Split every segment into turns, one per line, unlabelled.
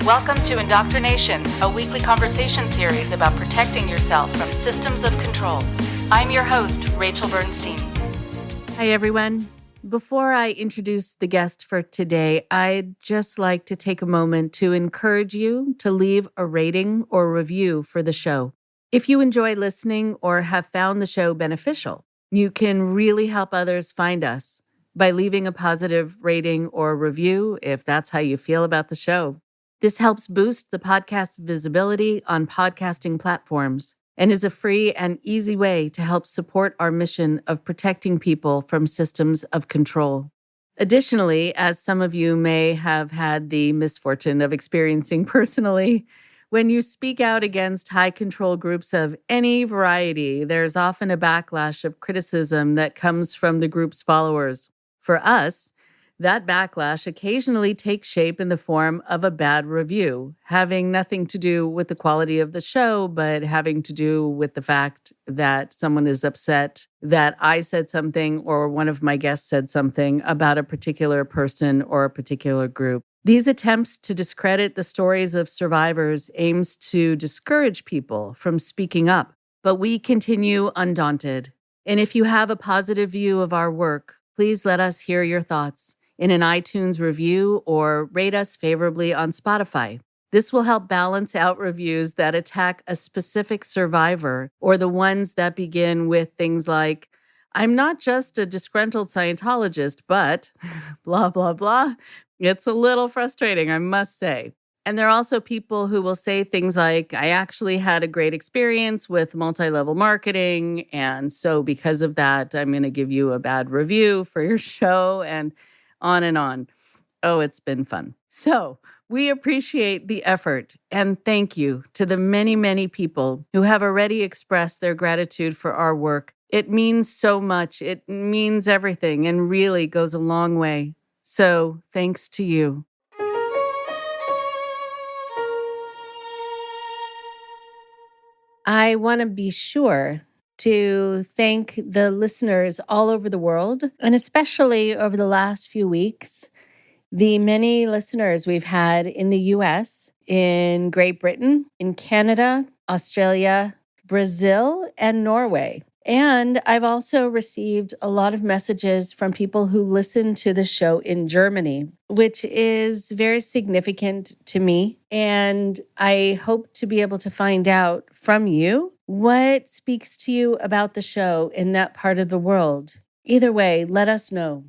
Welcome to IndoctriNation, a weekly conversation series about protecting yourself from systems of control. I'm your host, Rachel Bernstein.
Hi, everyone. Before I introduce the guest for today, I'd just like to take a moment to encourage you to leave a rating or review for the show. If you enjoy listening or have found the show beneficial, you can really help others find us by leaving a positive rating or review if that's how you feel about the show. This helps boost the podcast's visibility on podcasting platforms and is a free and easy way to help support our mission of protecting people from systems of control. Additionally, as some of you may have had the misfortune of experiencing personally, when you speak out against high control groups of any variety, there's often a backlash of criticism that comes from the group's followers. For us, that backlash occasionally takes shape in the form of a bad review, having nothing to do with the quality of the show, but having to do with the fact that someone is upset that I said something or one of my guests said something about a particular person or a particular group. These attempts to discredit the stories of survivors aims to discourage people from speaking up, but we continue undaunted. And if you have a positive view of our work, please let us hear your thoughts in an iTunes review or rate us favorably on Spotify. This will help balance out reviews that attack a specific survivor or the ones that begin with things like, "I'm not just a disgruntled Scientologist, but blah, blah, blah." It's a little frustrating, I must say. And there are also people who will say things like, "I actually had a great experience with multi-level marketing, and so because of that, I'm going to give you a bad review for your show," and on and on. Oh, it's been fun. So we appreciate the effort and thank you to the many, many people who have already expressed their gratitude for our work. It means so much. It means everything and really goes a long way. So thanks to you. I want to be sure to thank the listeners all over the world, and especially over the last few weeks, the many listeners we've had in the US, in Great Britain, in Canada, Australia, Brazil, and Norway. And I've also received a lot of messages from people who listen to the show in Germany, which is very significant to me. And I hope to be able to find out from you what speaks to you about the show in that part of the world. Either way, let us know.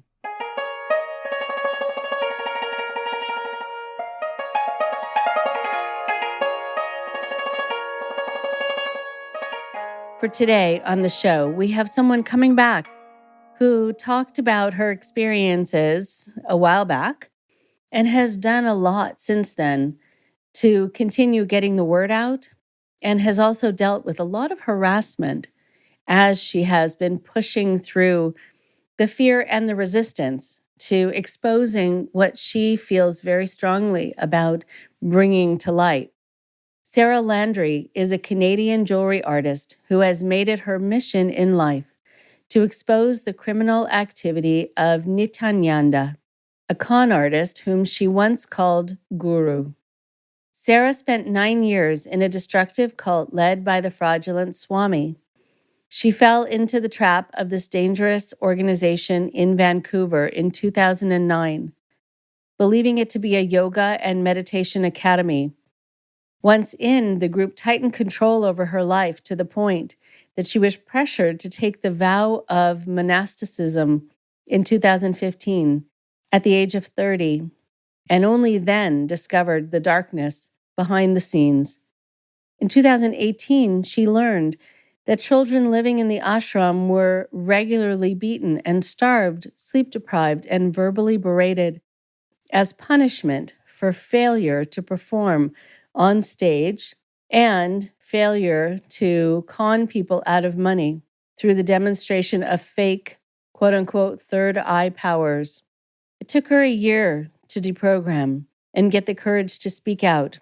For today on the show, we have someone coming back who talked about her experiences a while back and has done a lot since then to continue getting the word out, and has also dealt with a lot of harassment as she has been pushing through the fear and the resistance to exposing what she feels very strongly about bringing to light. Sarah Landry is a Canadian jewelry artist who has made it her mission in life to expose the criminal activity of Nithyananda, a con artist whom she once called guru. Sarah spent 9 years in a destructive cult led by the fraudulent Swami. She fell into the trap of this dangerous organization in Vancouver in 2009, believing it to be a yoga and meditation academy. Once in, the group tightened control over her life to the point that she was pressured to take the vow of monasticism in 2015 at the age of 30, and only then discovered the darkness behind the scenes. In 2018, she learned that children living in the ashram were regularly beaten and starved, sleep-deprived, and verbally berated as punishment for failure to perform on stage and failure to con people out of money through the demonstration of fake, quote-unquote, third eye powers. It took her a year to deprogram and get the courage to speak out.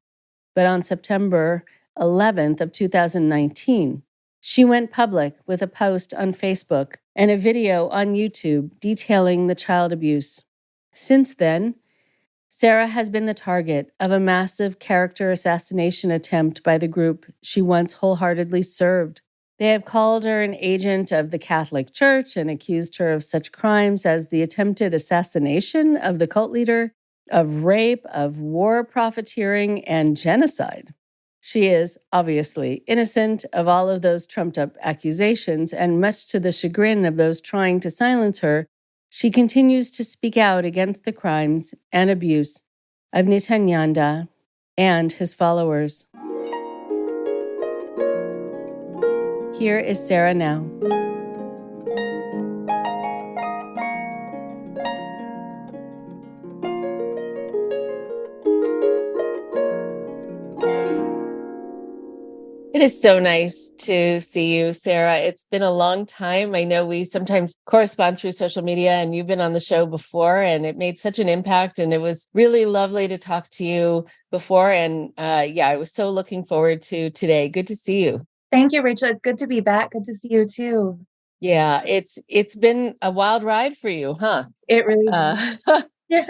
But on September 11th of 2019, she went public with a post on Facebook and a video on YouTube detailing the child abuse. Since then, Sarah has been the target of a massive character assassination attempt by the group she once wholeheartedly served. They have called her an agent of the Catholic Church and accused her of such crimes as the attempted assassination of the cult leader, of rape, of war profiteering, and genocide. She is obviously innocent of all of those trumped up accusations, and much to the chagrin of those trying to silence her, she continues to speak out against the crimes and abuse of Nithyananda and his followers. Here is Sarah now. It is so nice to see you, Sarah. It's been a long time. I know we sometimes correspond through social media, and you've been on the show before, and it made such an impact. And it was really lovely to talk to you before. And I was so looking forward to today. Good to see you.
Thank you, Rachel. It's good to be back. Good to see you too.
Yeah, it's been a wild ride for you, huh?
It really is. Yeah.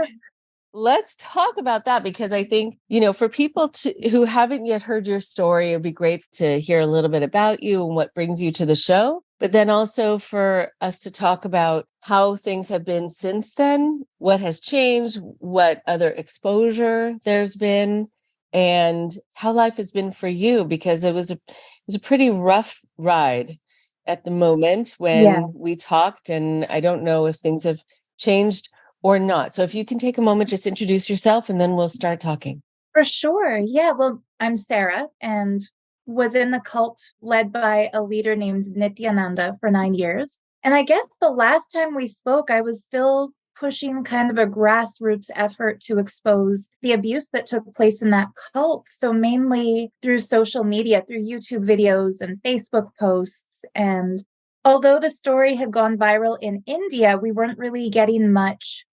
Let's talk about that, because I think, for people who haven't yet heard your story, it'd be great to hear a little bit about you and what brings you to the show. But then also for us to talk about how things have been since then, what has changed, what other exposure there's been, and how life has been for you, because it was a pretty rough ride at the moment when we talked, and I don't know if things have changed or not. So if you can take a moment, just introduce yourself, and then we'll start talking.
For sure. Yeah. Well, I'm Sarah and was in the cult led by a leader named Nithyananda for 9 years. And I guess the last time we spoke, I was still pushing kind of a grassroots effort to expose the abuse that took place in that cult. So mainly through social media, through YouTube videos and Facebook posts. And although the story had gone viral in India, we weren't really getting much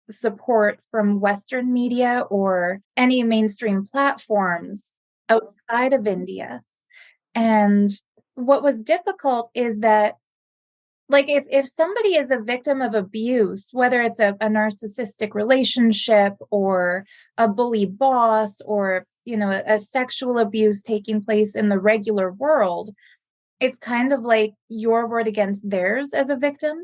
support from Western media or any mainstream platforms outside of India. And what was difficult is that, like, if somebody is a victim of abuse, whether it's a narcissistic relationship or a bully boss or, a sexual abuse taking place in the regular world, it's kind of like your word against theirs as a victim.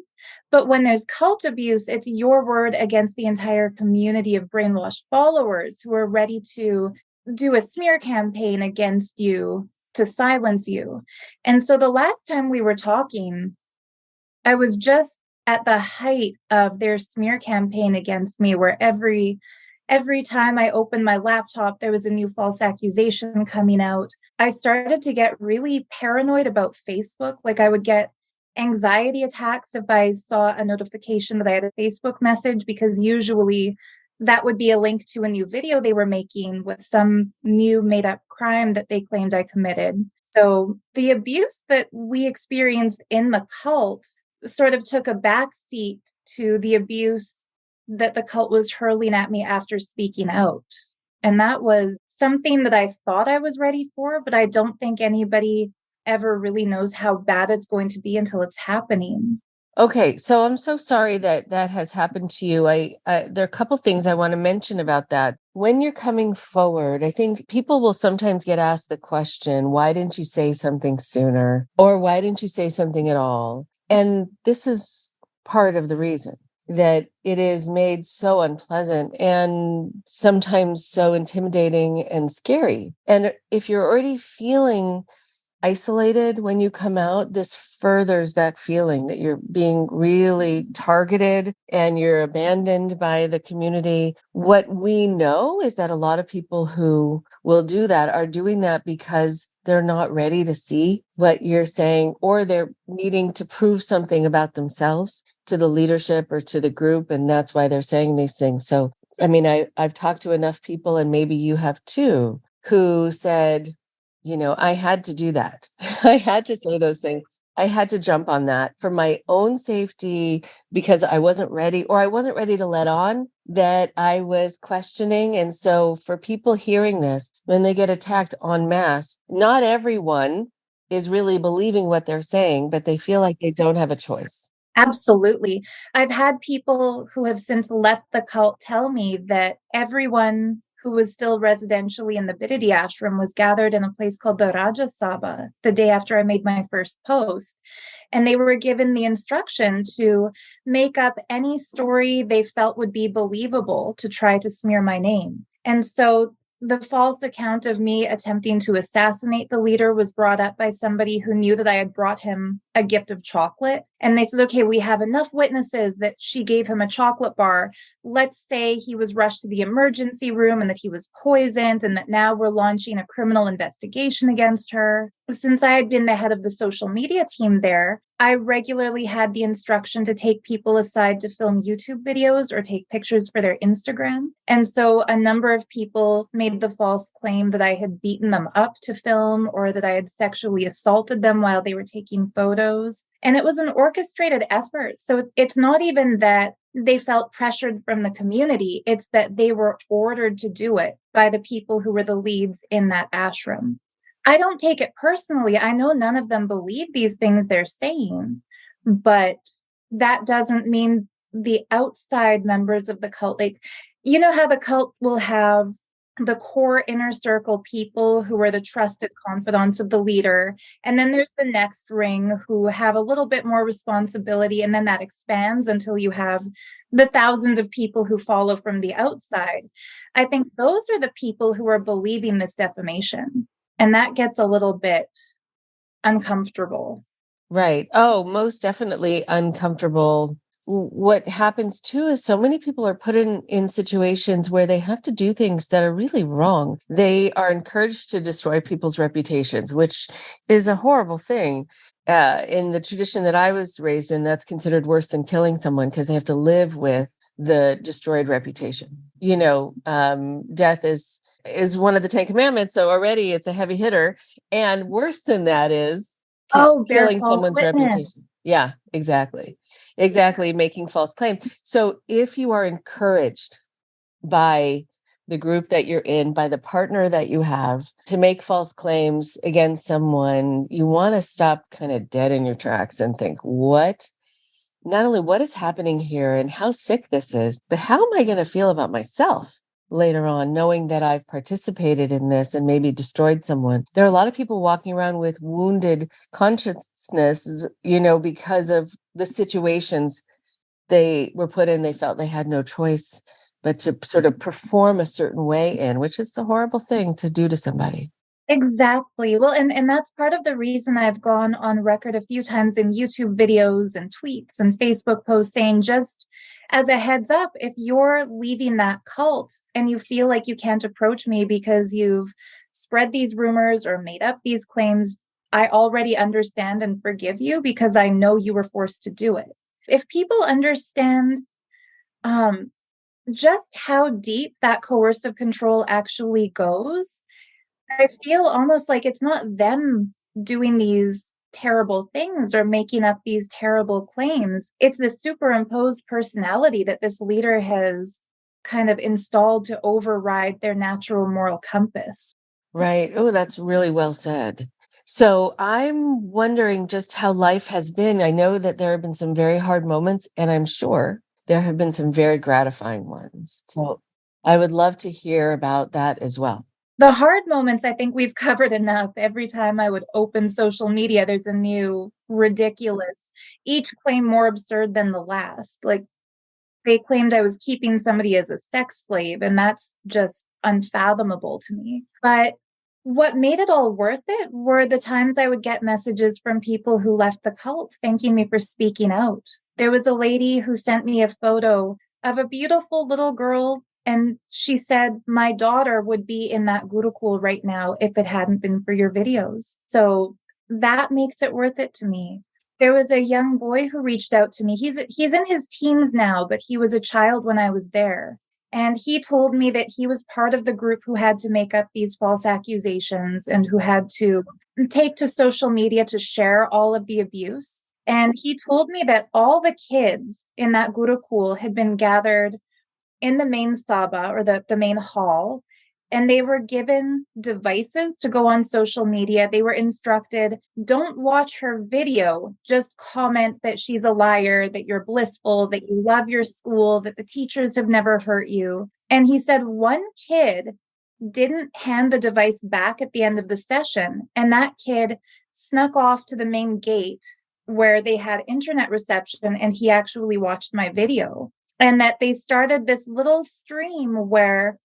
But when there's cult abuse, it's your word against the entire community of brainwashed followers who are ready to do a smear campaign against you to silence you. And so the last time we were talking, I was just at the height of their smear campaign against me, where every time I opened my laptop, there was a new false accusation coming out. I started to get really paranoid about Facebook. Like, I would get anxiety attacks if I saw a notification that I had a Facebook message, because usually that would be a link to a new video they were making with some new made up crime that they claimed I committed. So the abuse that we experienced in the cult sort of took a backseat to the abuse that the cult was hurling at me after speaking out. And that was something that I thought I was ready for, but I don't think anybody ever really knows how bad it's going to be until it's happening.
Okay, so I'm so sorry that has happened to you. There are a couple things I want to mention about that. When you're coming forward, I think people will sometimes get asked the question, why didn't you say something sooner? Or why didn't you say something at all? And this is part of the reason that it is made so unpleasant and sometimes so intimidating and scary. And if you're already feeling isolated when you come out, this furthers that feeling that you're being really targeted and you're abandoned by the community. What we know is that a lot of people who will do that are doing that because they're not ready to see what you're saying, or they're needing to prove something about themselves to the leadership or to the group. And that's why they're saying these things. So, I mean, I've talked to enough people, and maybe you have too, who said, I had to do that. I had to say those things. I had to jump on that for my own safety, because I wasn't ready, or I wasn't ready to let on that I was questioning. And so for people hearing this, when they get attacked en masse, not everyone is really believing what they're saying, but they feel like they don't have a choice.
Absolutely. I've had people who have since left the cult tell me that everyone who was still residentially in the Bididi ashram was gathered in a place called the Raja Sabha the day after I made my first post. And they were given the instruction to make up any story they felt would be believable to try to smear my name. And so the false account of me attempting to assassinate the leader was brought up by somebody who knew that I had brought him a gift of chocolate. And they said, okay, we have enough witnesses that she gave him a chocolate bar. Let's say he was rushed to the emergency room and that he was poisoned, and that now we're launching a criminal investigation against her. Since I had been the head of the social media team there, I regularly had the instruction to take people aside to film YouTube videos or take pictures for their Instagram. And so a number of people made the false claim that I had beaten them up to film or that I had sexually assaulted them while they were taking photos. And it was an orchestrated effort. So it's not even that they felt pressured from the community, it's that they were ordered to do it by the people who were the leads in that ashram. I don't take it personally. I know none of them believe these things they're saying, but that doesn't mean the outside members of the cult, like, you know how the cult will have the core inner circle people who are the trusted confidants of the leader. And then there's the next ring who have a little bit more responsibility. And then that expands until you have the thousands of people who follow from the outside. I think those are the people who are believing this defamation. And that gets a little bit uncomfortable.
Right. Oh, most definitely uncomfortable. What happens too is so many people are put in situations where they have to do things that are really wrong. They are encouraged to destroy people's reputations, which is a horrible thing. In the tradition that I was raised in, that's considered worse than killing someone because they have to live with the destroyed reputation. Death is one of the 10 commandments. So already it's a heavy hitter. And worse than that is
Bear
killing
false
someone's
witness.
reputation. Yeah, exactly. Exactly. Making false claim. So if you are encouraged by the group that you're in, by the partner that you have to make false claims against someone, you want to stop kind of dead in your tracks and think, not only what is happening here and how sick this is, but how am I going to feel about myself later on, knowing that I've participated in this and maybe destroyed someone? There are a lot of people walking around with wounded consciousness, because of the situations they were put in. They felt they had no choice but to sort of perform a certain way in, which is a horrible thing to do to somebody.
Exactly. Well, and that's part of the reason I've gone on record a few times in YouTube videos and tweets and Facebook posts saying, just as a heads up, if you're leaving that cult and you feel like you can't approach me because you've spread these rumors or made up these claims, I already understand and forgive you because I know you were forced to do it. If people understand just how deep that coercive control actually goes, I feel almost like it's not them doing these terrible things or making up these terrible claims. It's the superimposed personality that this leader has kind of installed to override their natural moral compass.
Right. Oh, that's really well said. So I'm wondering just how life has been. I know that there have been some very hard moments, and I'm sure there have been some very gratifying ones. So I would love to hear about that as well.
The hard moments, I think we've covered enough. Every time I would open social media, there's a new ridiculous, each claim more absurd than the last. Like, they claimed I was keeping somebody as a sex slave, and that's just unfathomable to me. But what made it all worth it were the times I would get messages from people who left the cult thanking me for speaking out. There was a lady who sent me a photo of a beautiful little girl, and she said, my daughter would be in that Gurukul right now if it hadn't been for your videos. So that makes it worth it to me. There was a young boy who reached out to me. He's in his teens now, but he was a child when I was there. And he told me that he was part of the group who had to make up these false accusations and who had to take to social media to share all of the abuse. And he told me that all the kids in that Gurukul had been gathered in the main sabha, or the main hall. And they were given devices to go on social media. They were instructed, don't watch her video, just comment that she's a liar, that you're blissful, that you love your school, that the teachers have never hurt you. And he said one kid didn't hand the device back at the end of the session, and that kid snuck off to the main gate where they had internet reception, and he actually watched my video. And that they started this little stream where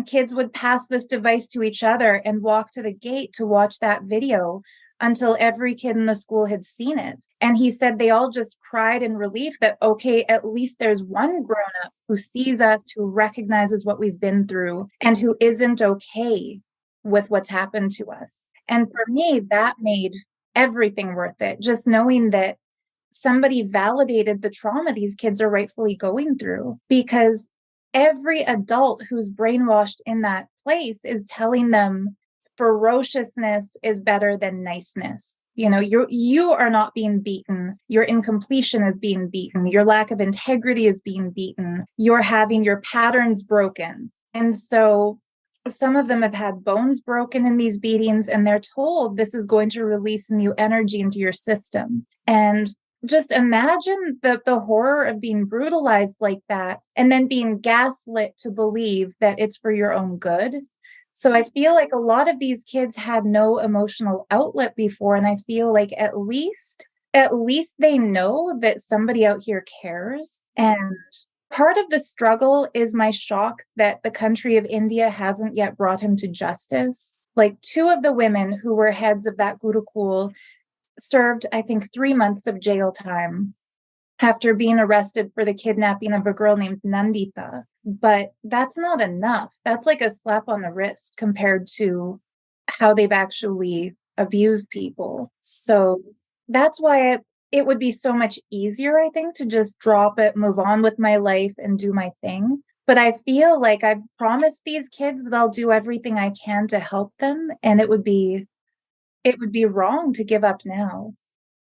kids would pass this device to each other and walk to the gate to watch that video until every kid in the school had seen it. And he said they all just cried in relief that, okay, at least there's one grown-up who sees us, who recognizes what we've been through, and who isn't okay with what's happened to us. And for me, that made everything worth it. Just knowing that somebody validated the trauma these kids are rightfully going through, because every adult who's brainwashed in that place is telling them ferociousness is better than niceness. You are not being beaten. Your incompletion is being beaten. Your lack of integrity is being beaten. You're having your patterns broken. And so some of them have had bones broken in these beatings, and they're told this is going to release new energy into your system. And just imagine the horror of being brutalized like that and then being gaslit to believe that it's for your own good. So I feel like a lot of these kids had no emotional outlet before. And I feel like at least they know that somebody out here cares. And part of the struggle is my shock that the country of India hasn't yet brought him to justice. Like 2 of the women who were heads of that Gurukul served, I think, 3 months of jail time after being arrested for the kidnapping of a girl named Nandita. But that's not enough. That's like a slap on the wrist compared to how they've actually abused people. So that's why it would be so much easier, I think, to just drop it, move on with my life and do my thing. But I feel like I've promised these kids that I'll do everything I can to help them. And it would be wrong to give up now.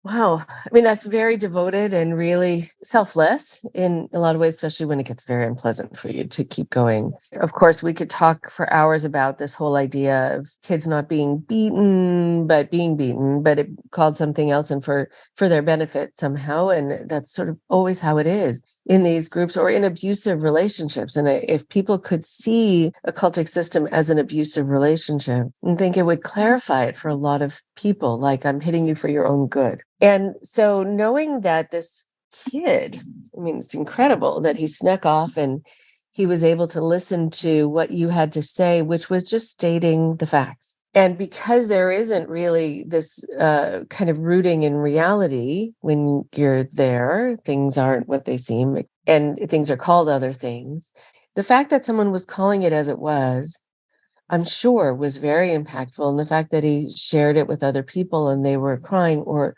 Wow. I mean, that's very devoted and really selfless in a lot of ways, especially when it gets very unpleasant for you to keep going. Of course, we could talk for hours about this whole idea of kids not being beaten, but being beaten, but it called something else and for their benefit somehow. And that's sort of always how it is in these groups or in abusive relationships. And if people could see a cultic system as an abusive relationship, I think it would clarify it for a lot of people, like I'm hitting you for your own good. And so knowing that this kid, I mean, it's incredible that he snuck off and he was able to listen to what you had to say, which was just stating the facts. And because there isn't really this kind of rooting in reality when you're there, things aren't what they seem and things are called other things. The fact that someone was calling it as it was, I'm sure, was very impactful. And the fact that he shared it with other people and they were crying or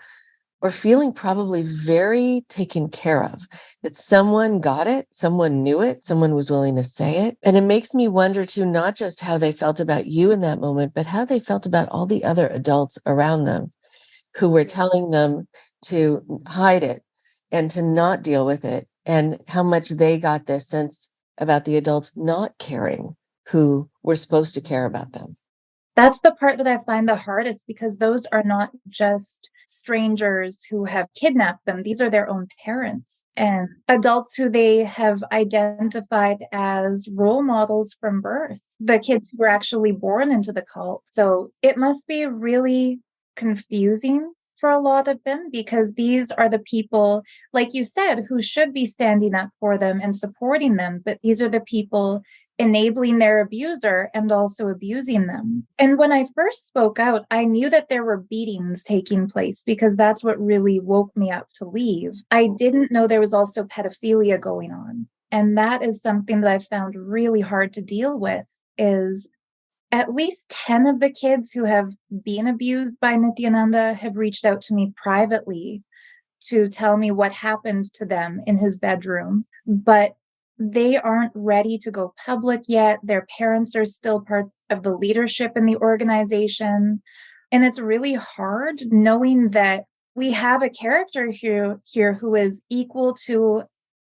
feeling probably very taken care of, that someone got it, someone knew it, someone was willing to say it. And it makes me wonder too, not just how they felt about you in that moment, but how they felt about all the other adults around them who were telling them to hide it and to not deal with it, and how much they got this sense about the adults not caring who were supposed to care about them.
That's the part that I find the hardest, because those are not just strangers who have kidnapped them. These are their own parents and adults who they have identified as role models from birth, the kids who were actually born into the cult. So it must be really confusing for a lot of them, because these are the people, like you said, who should be standing up for them and supporting them. But these are the people enabling their abuser and also abusing them. And when I first spoke out, I knew that there were beatings taking place, because that's what really woke me up to leave. I didn't know there was also pedophilia going on. And that is something that I found really hard to deal with, is at least 10 of the kids who have been abused by Nithyananda have reached out to me privately to tell me what happened to them in his bedroom. But they aren't ready to go public yet. Their parents are still part of the leadership in the organization. And it's really hard knowing that we have a character here who is equal to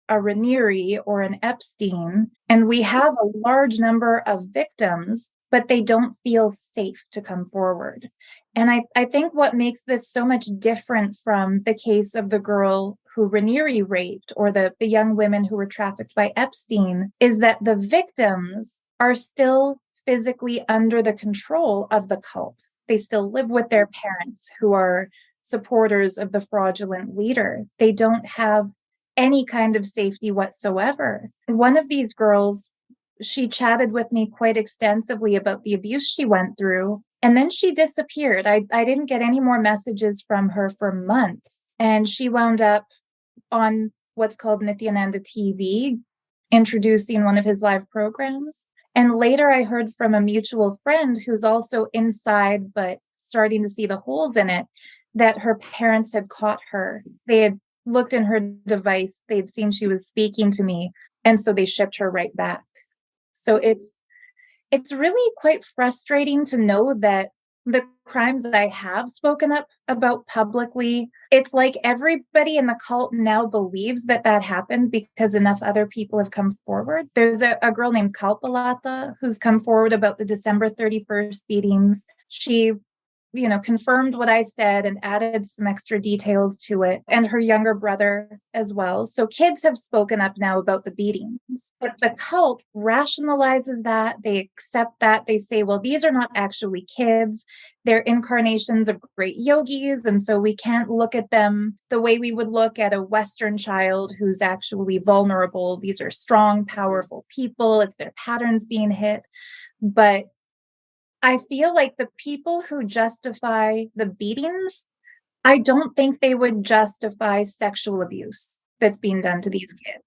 a Raniere or an Epstein, and we have a large number of victims, but they don't feel safe to come forward. And I think what makes this so much different from the case of the girl who Raniere raped or the young women who were trafficked by Epstein is that the victims are still physically under the control of the cult. They still live with their parents who are supporters of the fraudulent leader. They don't have any kind of safety whatsoever. One of these girls, she chatted with me quite extensively about the abuse she went through, and then she disappeared. I didn't get any more messages from her for months, and she wound up on what's called Nithyananda TV, introducing one of his live programs. And later I heard from a mutual friend who's also inside, but starting to see the holes in it, that her parents had caught her. They had looked in her device, they'd seen she was speaking to me, and so they shipped her right back. So it's really quite frustrating to know that the crimes that I have spoken up about publicly, it's like everybody in the cult now believes that that happened because enough other people have come forward. There's a girl named Kalpalata who's come forward about the December 31st beatings. She confirmed what I said and added some extra details to it, and her younger brother as well. So kids have spoken up now about the beatings, but the cult rationalizes that. They accept that. They say, well, these are not actually kids. They're incarnations of great yogis, and so we can't look at them the way we would look at a Western child who's actually vulnerable. These are strong, powerful people. It's their patterns being hit. But I feel like the people who justify the beatings, I don't think they would justify sexual abuse that's being done to these kids.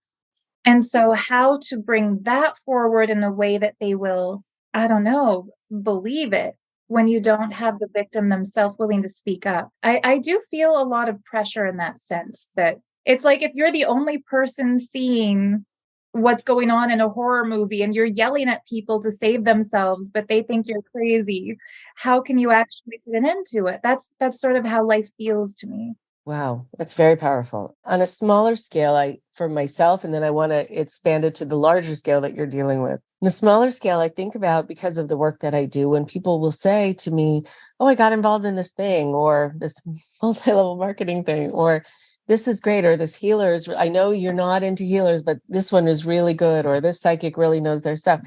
And so how to bring that forward in a way that they will, I don't know, believe it when you don't have the victim themselves willing to speak up. I do feel a lot of pressure in that sense, that it's like if you're the only person seeing what's going on in a horror movie and you're yelling at people to save themselves, but they think you're crazy, how can you actually put an end to it? That's sort of how life feels to me.
Wow, that's very powerful. On a smaller scale, for myself, and then I want to expand it to the larger scale that you're dealing with. On a smaller scale, I think about, because of the work that I do, when people will say to me, oh, I got involved in this thing, or this multi-level marketing thing, or this is great, or this healer is, I know you're not into healers, but this one is really good, or this psychic really knows their stuff.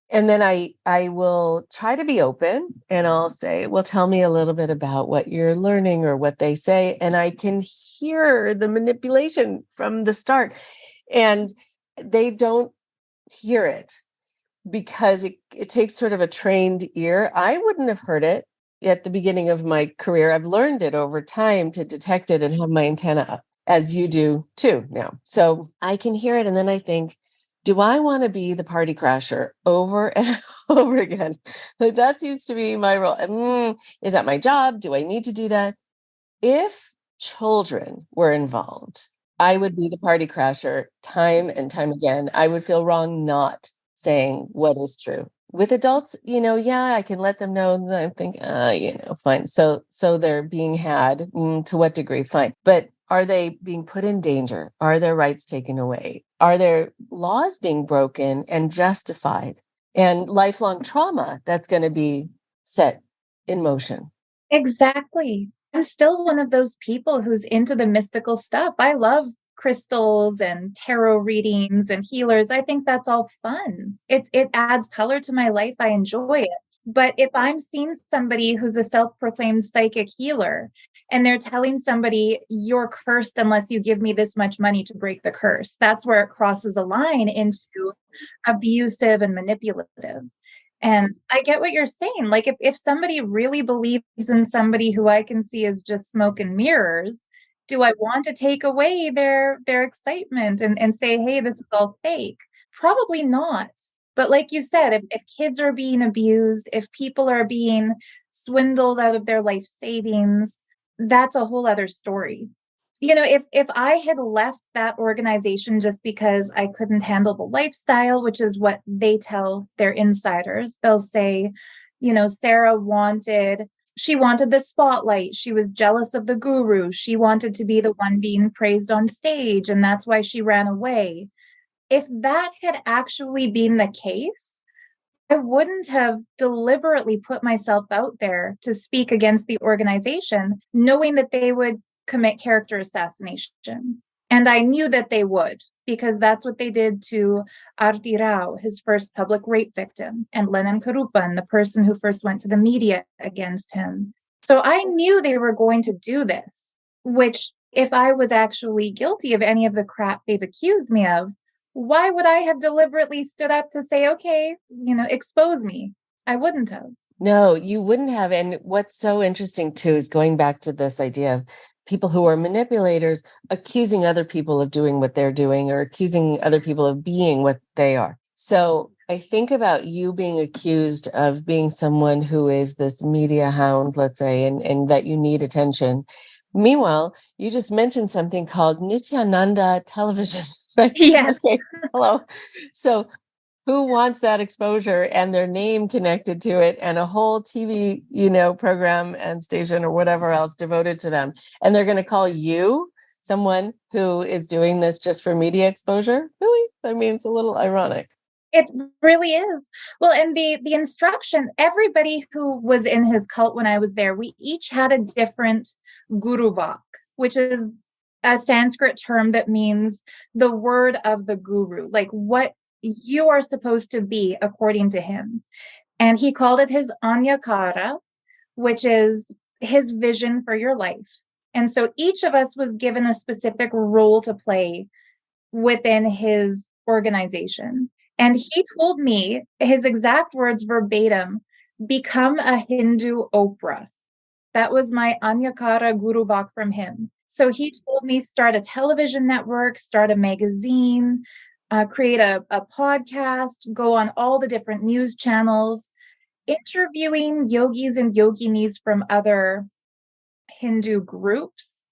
And then I will try to be open, and I'll say, well, tell me a little bit about what you're learning or what they say. And I can hear the manipulation from the start, and they don't hear it because it takes sort of a trained ear. I wouldn't have heard it at the beginning of my career. I've learned it over time to detect it and have my antenna up, as you do too now. So I can hear it. And then I think, do I want to be the party crasher over and over again? Like, that seems to be my role. Is that my job? Do I need to do that? If children were involved, I would be the party crasher time and time again. I would feel wrong not saying what is true. With adults, yeah, I can let them know that I'm thinking, fine. So they're being had. To what degree? Fine. But are they being put in danger? Are their rights taken away? Are there laws being broken and justified? And lifelong trauma that's going to be set in motion.
Exactly. I'm still one of those people who's into the mystical stuff. I love crystals and tarot readings and healers. I think that's all fun. It adds color to my life. I enjoy it. But if I'm seeing somebody who's a self-proclaimed psychic healer and they're telling somebody, you're cursed unless you give me this much money to break the curse, that's where it crosses a line into abusive and manipulative. And I get what you're saying. Like if somebody really believes in somebody who I can see as just smoke and mirrors, do I want to take away their excitement and say, hey, this is all fake? Probably not. But like you said, if kids are being abused, if people are being swindled out of their life savings, that's a whole other story. If I had left that organization just because I couldn't handle the lifestyle, which is what they tell their insiders, they'll say, Sarah wanted she wanted the spotlight. She was jealous of the guru. She wanted to be the one being praised on stage, and that's why she ran away. If that had actually been the case, I wouldn't have deliberately put myself out there to speak against the organization, knowing that they would commit character assassination. And I knew that they would, because that's what they did to Arti Rao, his first public rape victim, and Lenin Karupan, the person who first went to the media against him. So I knew they were going to do this, which, if I was actually guilty of any of the crap they've accused me of, why would I have deliberately stood up to say, okay, expose me? I wouldn't have.
No, you wouldn't have. And what's so interesting too is going back to this idea of people who are manipulators accusing other people of doing what they're doing, or accusing other people of being what they are. So I think about you being accused of being someone who is this media hound, let's say, and that you need attention. Meanwhile, you just mentioned something called Nithyananda television, right?
Yeah.
Okay. Hello. So who wants that exposure and their name connected to it, and a whole TV, program and station or whatever else devoted to them? And they're going to call you someone who is doing this just for media exposure? Really? I mean, it's a little ironic.
It really is. Well, and the instruction, everybody who was in his cult when I was there, we each had a different guru vak, which is a Sanskrit term that means the word of the guru, like what you are supposed to be according to him. And he called it his anyakara, which is his vision for your life. And so each of us was given a specific role to play within his organization. And he told me, his exact words verbatim, become a Hindu Oprah. That was my anyakara guru vak from him. So he told me, start a television network, start a magazine, create a podcast, go on all the different news channels, interviewing yogis and yoginis from other Hindu groups,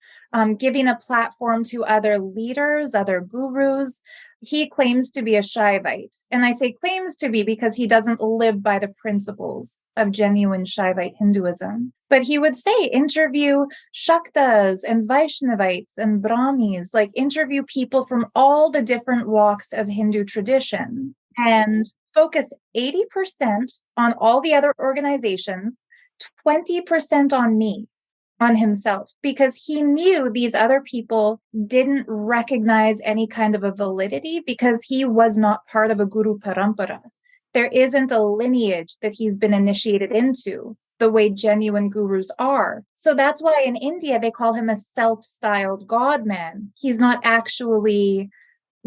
giving a platform to other leaders, other gurus. He claims to be a Shaivite. And I say claims to be because he doesn't live by the principles of genuine Shaivite Hinduism. But he would say, interview Shaktas and Vaishnavites and Brahmis, like interview people from all the different walks of Hindu tradition, and focus 80% on all the other organizations, 20% on me, on himself, because he knew these other people didn't recognize any kind of a validity because he was not part of a guru parampara. There isn't a lineage that he's been initiated into the way genuine gurus are. So that's why in India, they call him a self-styled God man. He's not actually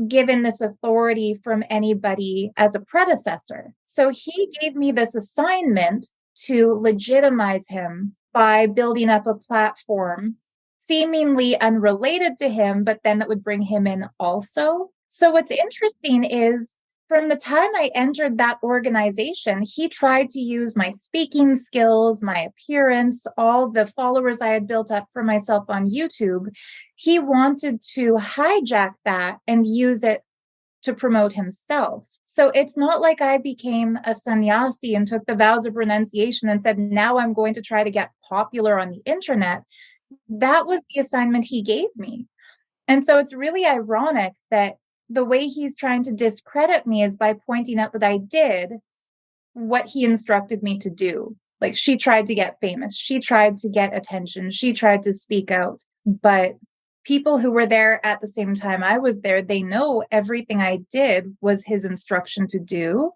given this authority from anybody as a predecessor. So he gave me this assignment to legitimize him by building up a platform seemingly unrelated to him, but then that would bring him in also. So what's interesting is, from the time I entered that organization, he tried to use my speaking skills, my appearance, all the followers I had built up for myself on YouTube. He wanted to hijack that and use it to promote himself. So it's not like I became a sannyasi and took the vows of renunciation and said, now I'm going to try to get popular on the internet. That was the assignment he gave me. And so it's really ironic that the way he's trying to discredit me is by pointing out that I did what he instructed me to do. Like, she tried to get famous. She tried to get attention. She tried to speak out. But people who were there at the same time I was there, they know everything I did was his instruction to do.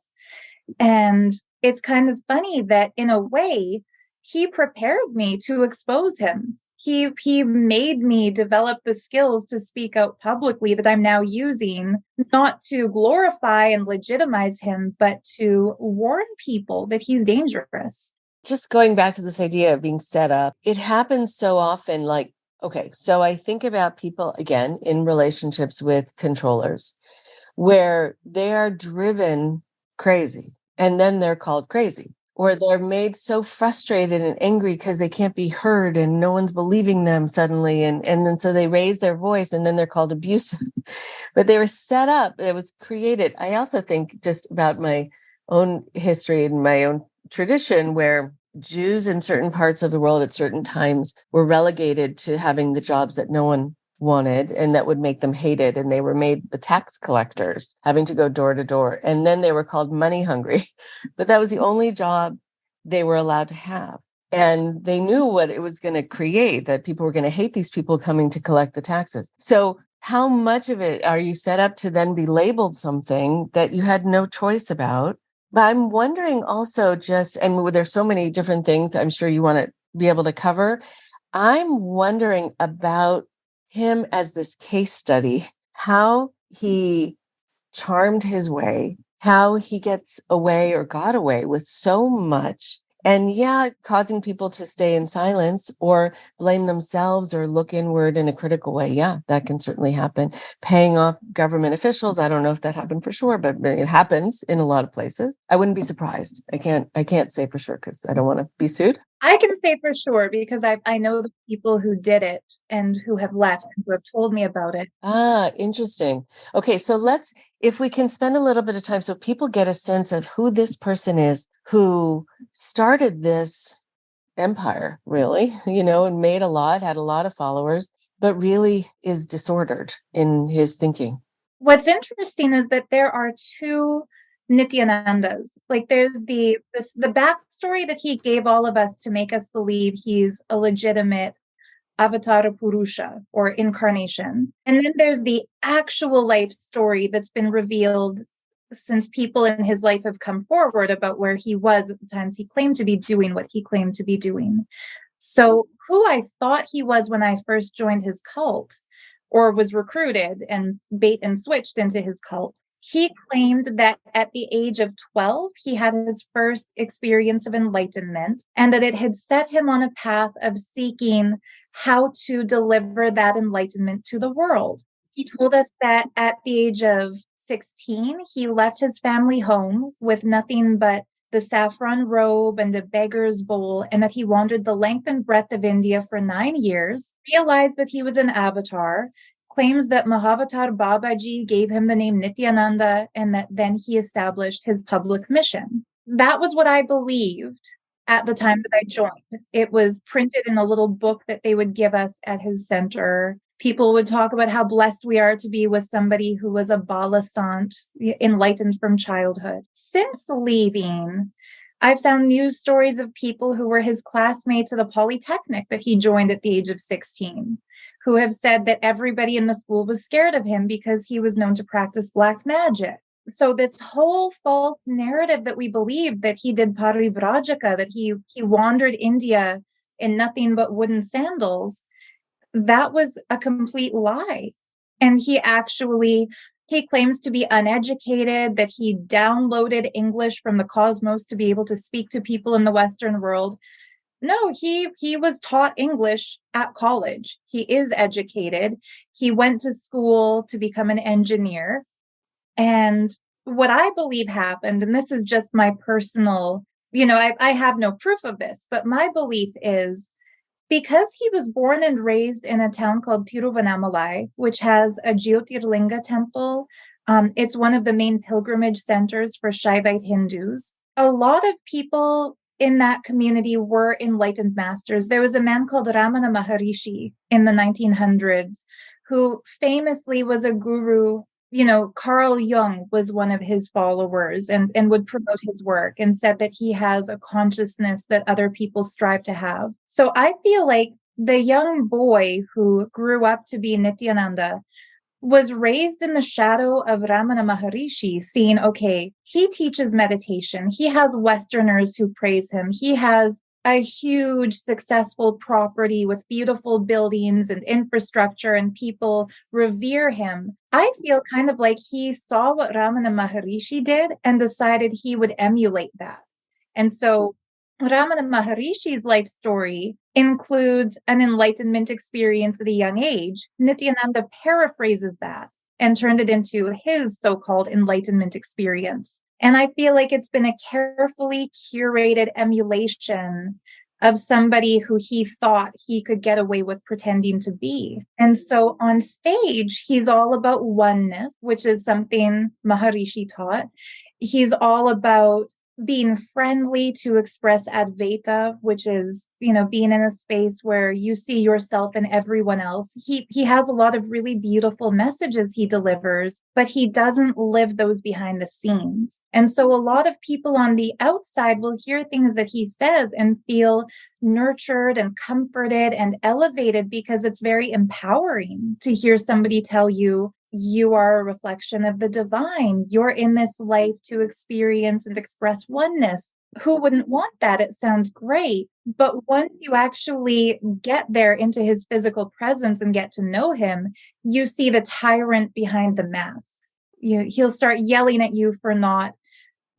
And it's kind of funny that in a way, he prepared me to expose him. He made me develop the skills to speak out publicly that I'm now using, not to glorify and legitimize him, but to warn people that he's dangerous.
Just going back to this idea of being set up, it happens so often. Like, okay, so I think about people, again, in relationships with controllers, where they are driven crazy, and then they're called crazy. Or they're made so frustrated and angry because they can't be heard and no one's believing them suddenly. And then so they raise their voice and then they're called abusive. But they were set up, it was created. I also think just about my own history and my own tradition, where Jews in certain parts of the world at certain times were relegated to having the jobs that no one wanted and that would make them hated. And they were made the tax collectors, having to go door to door. And then they were called money hungry. But that was the only job they were allowed to have. And they knew what it was going to create, that people were going to hate these people coming to collect the taxes. So how much of it are you set up to then be labeled something that you had no choice about? But I'm wondering also and there's so many different things I'm sure you want to be able to cover. I'm wondering about him as this case study, how he charmed his way, how he gets away or got away with so much. And causing people to stay in silence or blame themselves or look inward in a critical way. Yeah, that can certainly happen. Paying off government officials. I don't know if that happened for sure, but it happens in a lot of places. I wouldn't be surprised. I can't say for sure because I don't want to be sued.
I can say for sure because I know the people who did it and who have left and who have told me about it.
Ah, interesting. Okay, so if we can spend a little bit of time so people get a sense of who this person is who started this empire, really, and made had a lot of followers, but really is disordered in his thinking.
What's interesting is that there are two Nithyanandas. Like there's the backstory that he gave all of us to make us believe he's a legitimate Avatara Purusha or incarnation. And then there's the actual life story that's been revealed since people in his life have come forward about where he was at the times he claimed to be doing what he claimed to be doing. So who I thought he was when I first joined his cult or was recruited and bait and switched into his cult, he claimed that at the age of 12, he had his first experience of enlightenment and that it had set him on a path of seeking how to deliver that enlightenment to the world. He told us that at the age of 16, he left his family home with nothing but the saffron robe and a beggar's bowl, and that he wandered the length and breadth of India for 9 years, realized that he was an avatar, claims that Mahavatar Babaji gave him the name Nithyananda, and that then he established his public mission. That was what I believed at the time that I joined. It was printed in a little book that they would give us at his center. People would talk about how blessed we are to be with somebody who was a balasant, enlightened from childhood. Since leaving, I found news stories of people who were his classmates at a polytechnic that he joined at the age of 16, who have said that everybody in the school was scared of him because he was known to practice black magic. So this whole false narrative that we believed that he did parivrajaka, that he wandered India in nothing but wooden sandals, that was a complete lie. And he claims to be uneducated, that he downloaded English from the cosmos to be able to speak to people in the Western world. No, he was taught English at college. He is educated. He went to school to become an engineer. And what I believe happened, and this is just my personal, I have no proof of this, but my belief is because he was born and raised in a town called Tiruvannamalai, which has a Jyotirlinga temple. It's one of the main pilgrimage centers for Shaivite Hindus. A lot of people in that community were enlightened masters. There was a man called Ramana Maharishi in the 1900s who famously was a guru. Carl Jung was one of his followers and would promote his work and said that he has a consciousness that other people strive to have. So I feel like the young boy who grew up to be Nithyananda was raised in the shadow of Ramana Maharishi, seeing, okay, he teaches meditation. He has Westerners who praise him. He has a huge successful property with beautiful buildings and infrastructure, and people revere him. I feel kind of like he saw what Ramana Maharishi did and decided he would emulate that. And so Ramana Maharishi's life story includes an enlightenment experience at a young age. Nithyananda paraphrases that and turned it into his so-called enlightenment experience. And I feel like it's been a carefully curated emulation of somebody who he thought he could get away with pretending to be. And so on stage, he's all about oneness, which is something Maharishi taught. He's all about being friendly to express advaita, which is, being in a space where you see yourself in everyone else. He has a lot of really beautiful messages he delivers, but he doesn't live those behind the scenes. And so a lot of people on the outside will hear things that he says and feel nurtured and comforted and elevated because it's very empowering to hear somebody tell you, you are a reflection of the divine. You're in this life to experience and express oneness. Who wouldn't want that? It sounds great. But once you actually get there into his physical presence and get to know him, you see the tyrant behind the mask. He'll start yelling at you for not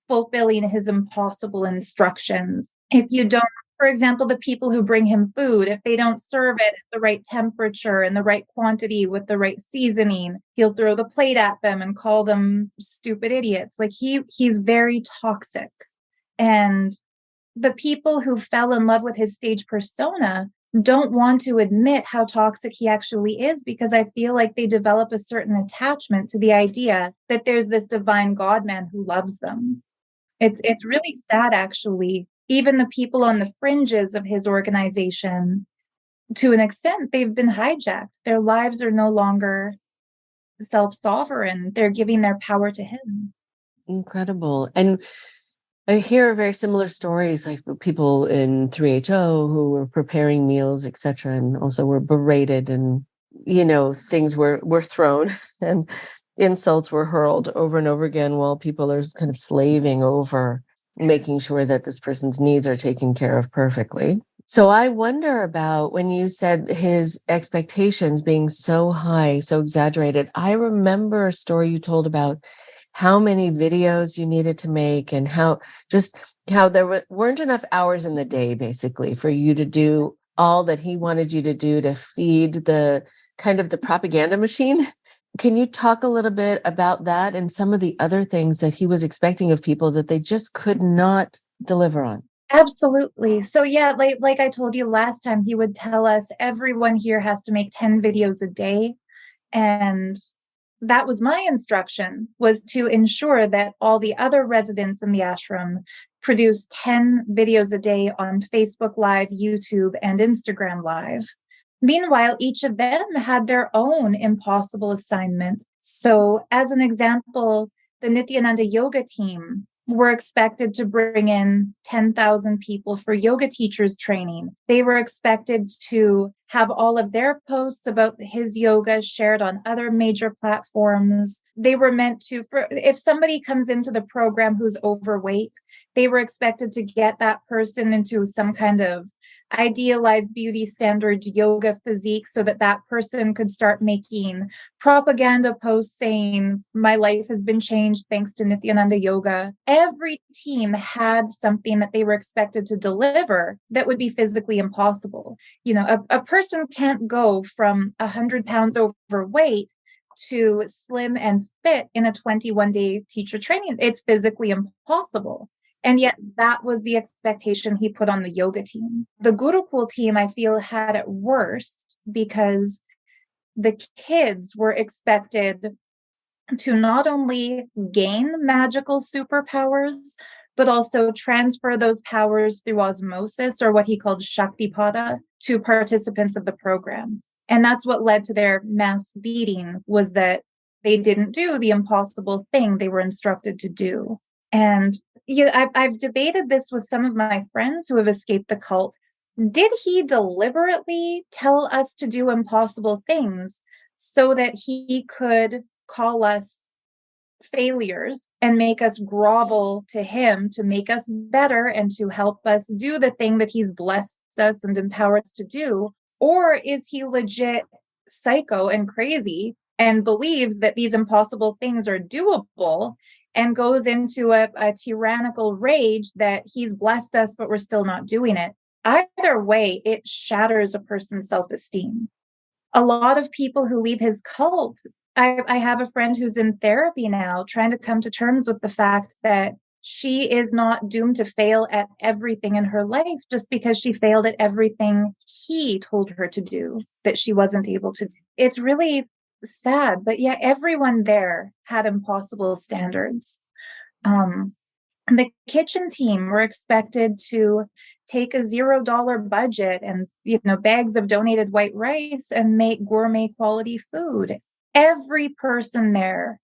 fulfilling his impossible instructions. If you don't, for example, the people who bring him food, if they don't serve it at the right temperature and the right quantity with the right seasoning, he'll throw the plate at them and call them stupid idiots. Like he's very toxic. And the people who fell in love with his stage persona don't want to admit how toxic he actually is, because I feel like they develop a certain attachment to the idea that there's this divine God-man who loves them. It's really sad, actually. Even the people on the fringes of his organization, to an extent, they've been hijacked. Their lives are no longer self-sovereign. They're giving their power to him.
Incredible. And I hear very similar stories, like people in 3HO who were preparing meals, etc., and also were berated, and things were thrown and insults were hurled over and over again while people are kind of slaving over making sure that this person's needs are taken care of perfectly. So I wonder about when you said his expectations being so high, so exaggerated. I remember a story you told about how many videos you needed to make and how there weren't enough hours in the day, basically, for you to do all that he wanted you to do to feed the kind of the propaganda machine. Can you talk a little bit about that and some of the other things that he was expecting of people that they just could not deliver on?
Absolutely. So yeah, like I told you last time, he would tell us everyone here has to make 10 videos a day. And that was my instruction, was to ensure that all the other residents in the ashram produce 10 videos a day on Facebook Live, YouTube, and Instagram Live. Meanwhile, each of them had their own impossible assignment. So as an example, the Nithyananda yoga team were expected to bring in 10,000 people for yoga teachers training. They were expected to have all of their posts about his yoga shared on other major platforms. They were meant to, if somebody comes into the program who's overweight, they were expected to get that person into some kind of idealized beauty standard yoga physique so that that person could start making propaganda posts saying, my life has been changed thanks to Nithyananda yoga. Every team had something that they were expected to deliver that would be physically impossible. A person can't go from 100 pounds overweight to slim and fit in a 21-day teacher training. It's physically impossible. And yet that was the expectation he put on the yoga team. The Gurukul team, I feel, had it worse because the kids were expected to not only gain magical superpowers, but also transfer those powers through osmosis, or what he called Shaktipada, to participants of the program. And that's what led to their mass beating, was that they didn't do the impossible thing they were instructed to do. And I've debated this with some of my friends who have escaped the cult. Did he deliberately tell us to do impossible things so that he could call us failures and make us grovel to him to make us better and to help us do the thing that he's blessed us and empowered us to do? Or is he legit psycho and crazy and believes that these impossible things are doable and goes into a tyrannical rage that he's blessed us, but we're still not doing it? Either way, it shatters a person's self-esteem. A lot of people who leave his cult, I have a friend who's in therapy now, trying to come to terms with the fact that she is not doomed to fail at everything in her life just because she failed at everything he told her to do that she wasn't able to do. It's really sad, but yeah, everyone there had impossible standards. The kitchen team were expected to take a $0 budget and, bags of donated white rice and make gourmet quality food. Every person there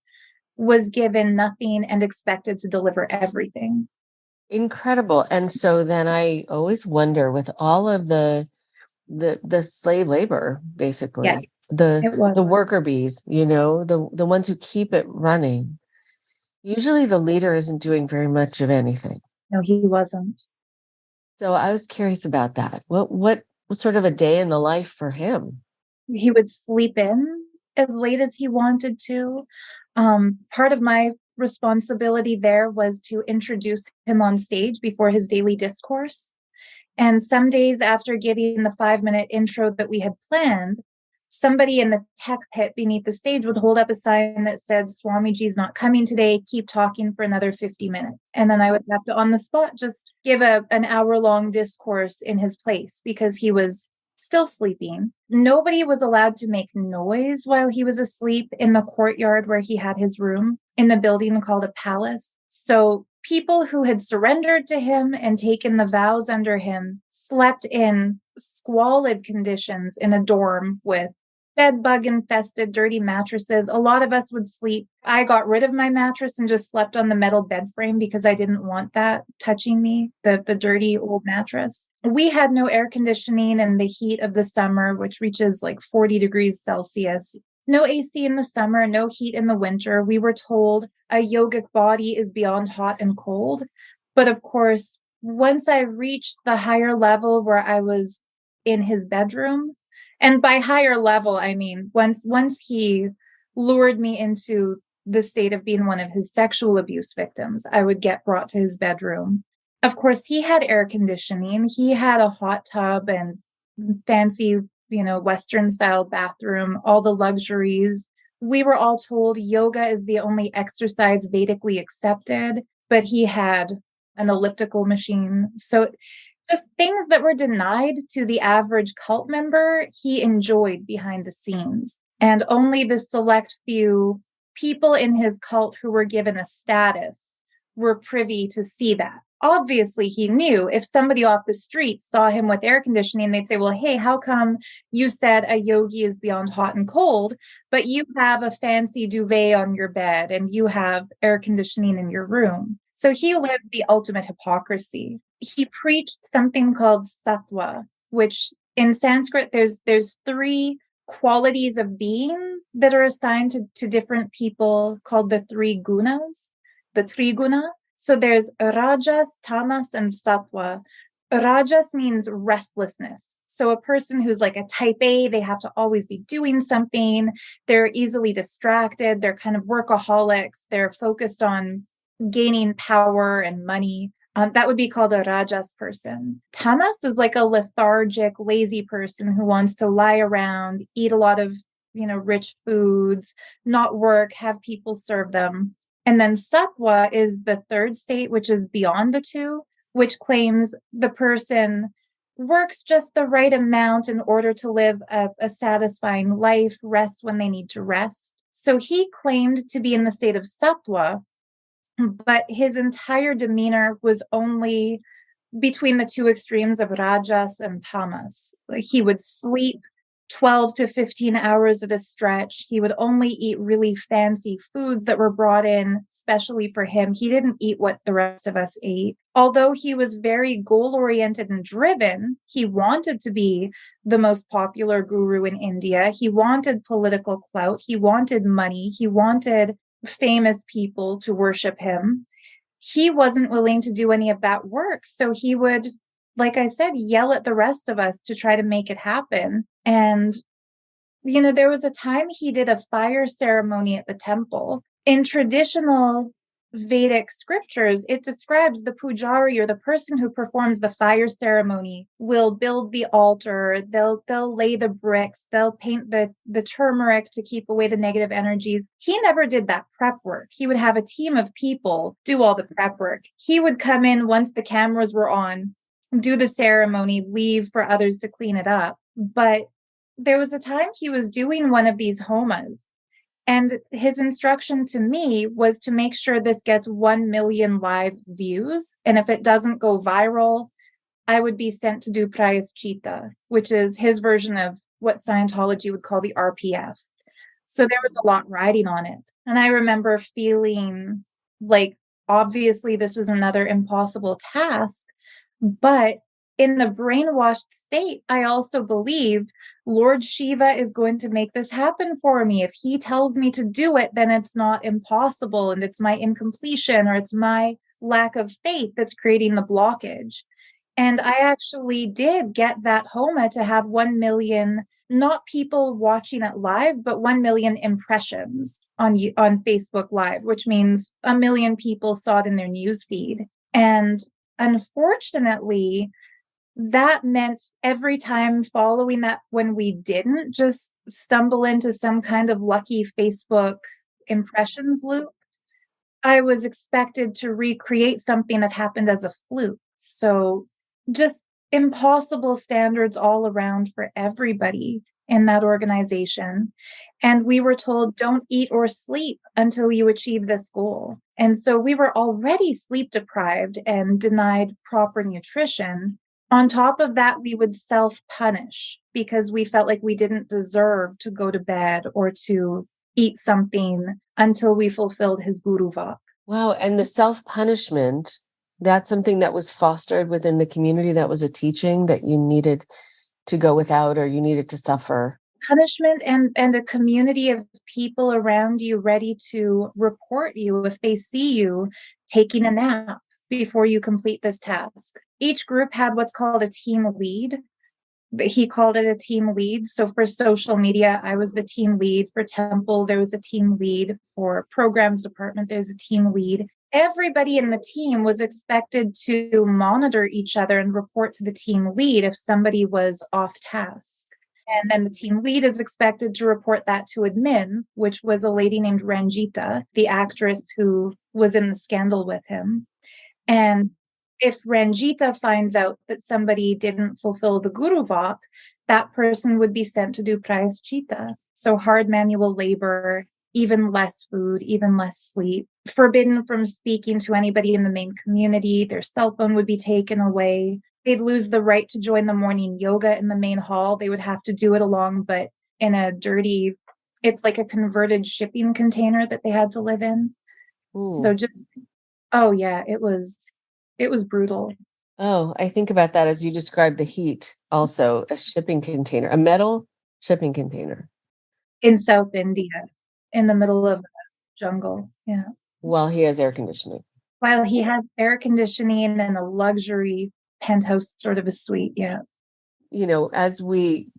was given nothing and expected to deliver everything.
Incredible. And so then I always wonder, with all of the slave labor, basically,
Yes, it was.
the worker bees, the ones who keep it running, usually the leader isn't doing very much of anything.
No, he wasn't.
So I was curious about that. What was sort of a day in the life for him?
He would sleep in as late as he wanted to. Part of my responsibility there was to introduce him on stage before his daily discourse. And some days after giving the 5-minute intro that we had planned, somebody in the tech pit beneath the stage would hold up a sign that said, "Swamiji's not coming today, keep talking for another 50 minutes. And then I would have to, on the spot, just give an hour-long discourse in his place because he was still sleeping. Nobody was allowed to make noise while he was asleep in the courtyard where he had his room in the building called a palace. So people who had surrendered to him and taken the vows under him slept in squalid conditions in a dorm with bed-bug infested, dirty mattresses. A lot of us would sleep. I got rid of my mattress and just slept on the metal bed frame because I didn't want that touching me, the dirty old mattress. We had no air conditioning in the heat of the summer, which reaches like 40 degrees Celsius. No AC in the summer, no heat in the winter. We were told a yogic body is beyond hot and cold. But of course, once I reached the higher level where I was in his bedroom, and by higher level, I mean, once he lured me into the state of being one of his sexual abuse victims, I would get brought to his bedroom. Of course, he had air conditioning. He had a hot tub and fancy, Western style bathroom, all the luxuries. We were all told yoga is the only exercise Vedically accepted, but he had an elliptical machine. So just things that were denied to the average cult member, he enjoyed behind the scenes. And only the select few people in his cult who were given a status were privy to see that. Obviously, he knew if somebody off the street saw him with air conditioning, they'd say, "Well, hey, how come you said a yogi is beyond hot and cold, but you have a fancy duvet on your bed and you have air conditioning in your room?" So he lived the ultimate hypocrisy. He preached something called sattva, which in Sanskrit, there's 3 qualities of being that are assigned to different people called the 3 gunas, the triguna. So there's rajas, tamas, and sattva. Rajas means restlessness. So a person who's like a type A, they have to always be doing something. They're easily distracted. They're kind of workaholics. They're focused on gaining power and money. That would be called a rajas person. Tamas is like a lethargic, lazy person who wants to lie around, eat a lot of, rich foods, not work, have people serve them. And then sattva is the 3rd state, which is beyond the 2, which claims the person works just the right amount in order to live a satisfying life, rest when they need to rest. So he claimed to be in the state of sattva, but his entire demeanor was only between the 2 extremes of rajas and tamas. Like he would sleep 12 to 15 hours at a stretch. He would only eat really fancy foods that were brought in specially for him. He didn't eat what the rest of us ate. Although he was very goal-oriented and driven, he wanted to be the most popular guru in India. He wanted political clout. He wanted money. He wanted famous people to worship him. He wasn't willing to do any of that work. So he would, like I said, yell at the rest of us to try to make it happen. And, there was a time he did a fire ceremony at the temple. In traditional Vedic scriptures, it describes the pujari, or the person who performs the fire ceremony, will build the altar, they'll lay the bricks, they'll paint the turmeric to keep away the negative energies. He never did that prep work. He would have a team of people do all the prep work. He would come in once the cameras were on, do the ceremony, leave for others to clean it up. But there was a time he was doing one of these homas, And his instruction to me was to make sure this gets 1 million live views. And if it doesn't go viral, I would be sent to do prayaschitta, which is his version of what Scientology would call the RPF. So there was a lot riding on it. And I remember feeling like, obviously, this was another impossible task. But in the brainwashed state, I also believed Lord Shiva is going to make this happen for me. If he tells me to do it, then it's not impossible, and it's my incompletion or it's my lack of faith that's creating the blockage. And I actually did get that Homa to have 1 million, not people watching it live, but 1 million impressions on Facebook Live, which means 1 million people saw it in their news feed. And unfortunately, that meant every time following that, when we didn't just stumble into some kind of lucky Facebook impressions loop, I was expected to recreate something that happened as a fluke. So just impossible standards all around for everybody in that organization. And we were told, don't eat or sleep until you achieve this goal. And so we were already sleep deprived and denied proper nutrition. On top of that, we would self-punish because we felt like we didn't deserve to go to bed or to eat something until we fulfilled his guru vak.
Wow. And the self-punishment, that's something that was fostered within the community. That was a teaching that you needed to go without, or you needed to suffer.
Punishment and a community of people around you ready to report you if they see you taking a nap before you complete this task. Each group had what's called a team lead. He called it a team lead. So for social media, I was the team lead. For temple, there was a team lead. For programs department, there's a team lead. Everybody in the team was expected to monitor each other and report to the team lead if somebody was off task. And then the team lead is expected to report that to admin, which was a lady named Ranjita, the actress who was in the scandal with him. And if Ranjita finds out that somebody didn't fulfill the guru vak, that person would be sent to do prayaschitta. So hard manual labor, even less food, even less sleep, forbidden from speaking to anybody in the main community. Their cell phone would be taken away. They'd lose the right to join the morning yoga in the main hall. They would have to do it along, but in a dirty, it's like a converted shipping container that they had to live in.
Ooh.
So just, oh yeah, it was brutal.
Oh, I think about that as you described the heat, also a shipping container, a metal shipping container.
In South India, in the middle of the jungle. Yeah.
While he has air conditioning.
While he has air conditioning and a luxury penthouse sort of a suite. Yeah.
You know, as we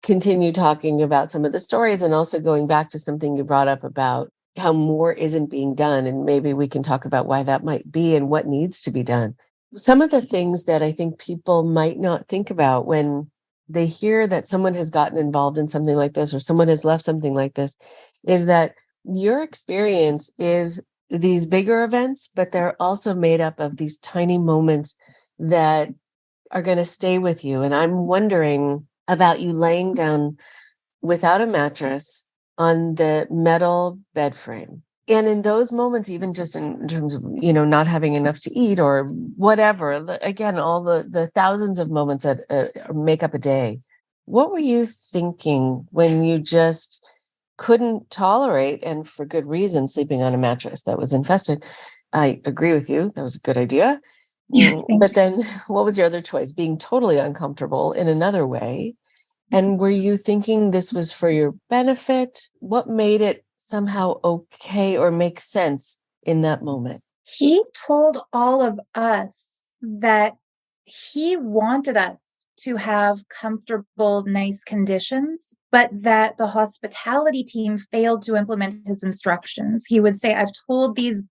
continue talking about some of the stories, and also going back to something you brought up about how more isn't being done, and maybe we can talk about why that might be and what needs to be done. Some of the things that I think people might not think about when they hear that someone has gotten involved in something like this, or someone has left something like this, is that your experience is these bigger events, but they're also made up of these tiny moments that are going to stay with you. And I'm wondering about you laying down without a mattress on the metal bed frame. And in those moments, even just in terms of, you know, not having enough to eat or whatever, again, all the thousands of moments that make up a day, what were you thinking when you just couldn't tolerate, and for good reason, sleeping on a mattress that was infested? I agree with you. That was a good idea. But then what was your other choice? Being totally uncomfortable in another way. And were you thinking this was for your benefit? What made it somehow okay or make sense in that moment?
He told all of us that he wanted us to have comfortable, nice conditions, but that the hospitality team failed to implement his instructions. He would say, I've told these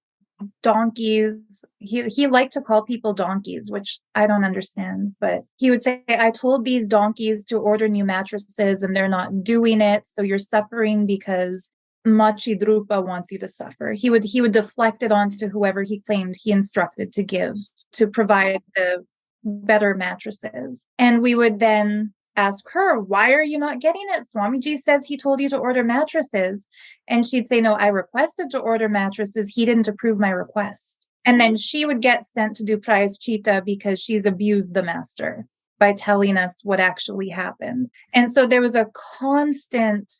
donkeys, he liked to call people donkeys, which I don't understand, but he would say, I told these donkeys to order new mattresses and they're not doing it, so you're suffering because Machi Drupa wants you to suffer. He would deflect it onto whoever he claimed he instructed to provide the better mattresses. And we would then ask her, why are you not getting it? Swamiji says he told you to order mattresses. And she'd say, no, I requested to order mattresses. He didn't approve my request. And then she would get sent to do prayashchitta because she's abused the master by telling us what actually happened. And so there was a constant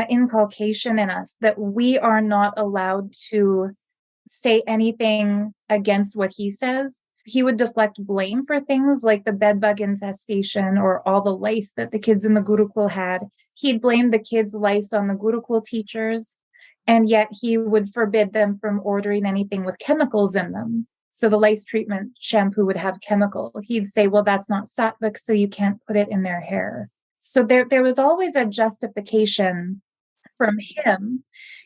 inculcation in us that we are not allowed to say anything against what he says. He would deflect blame for things like the bedbug infestation or all the lice that the kids in the Gurukul had. He'd blame the kids' lice on the Gurukul teachers, and yet he would forbid them from ordering anything with chemicals in them. So the lice treatment shampoo would have chemical. He'd say, well, that's not sattvic, so you can't put it in their hair. So there was always a justification from him.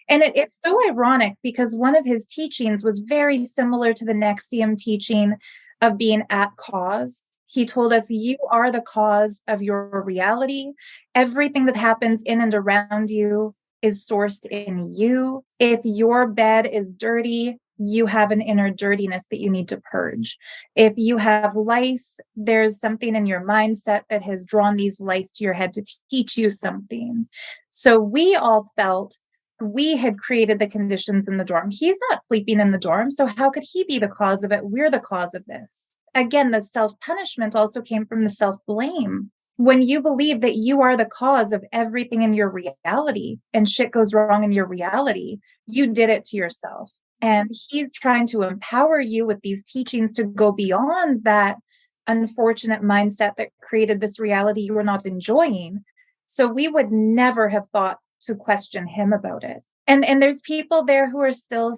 And it's so ironic because one of his teachings was very similar to the Nexium teaching of being at cause. He told us, you are the cause of your reality. Everything that happens in and around you is sourced in you. If your bed is dirty, you have an inner dirtiness that you need to purge. If you have lice, there's something in your mindset that has drawn these lice to your head to teach you something. So we all felt we had created the conditions in the dorm. He's not sleeping in the dorm, so how could he be the cause of it? We're the cause of this. Again, the self-punishment also came from the self-blame. When you believe that you are the cause of everything in your reality and shit goes wrong in your reality, you did it to yourself. And he's trying to empower you with these teachings to go beyond that unfortunate mindset that created this reality you were not enjoying. So we would never have thought to question him about it. And there's people there who are still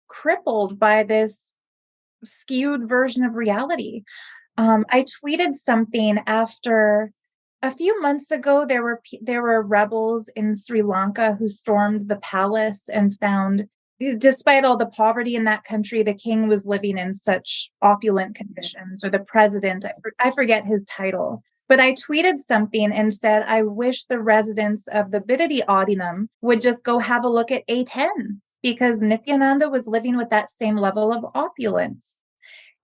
crippled by this skewed version of reality. I tweeted something after a few months ago. There were rebels in Sri Lanka who stormed the palace and found, despite all the poverty in that country, the king was living in such opulent conditions, or the president, I forget his title. But I tweeted something and said, I wish the residents of the Bidadi Adinam would just go have a look at A10, because Nithyananda was living with that same level of opulence.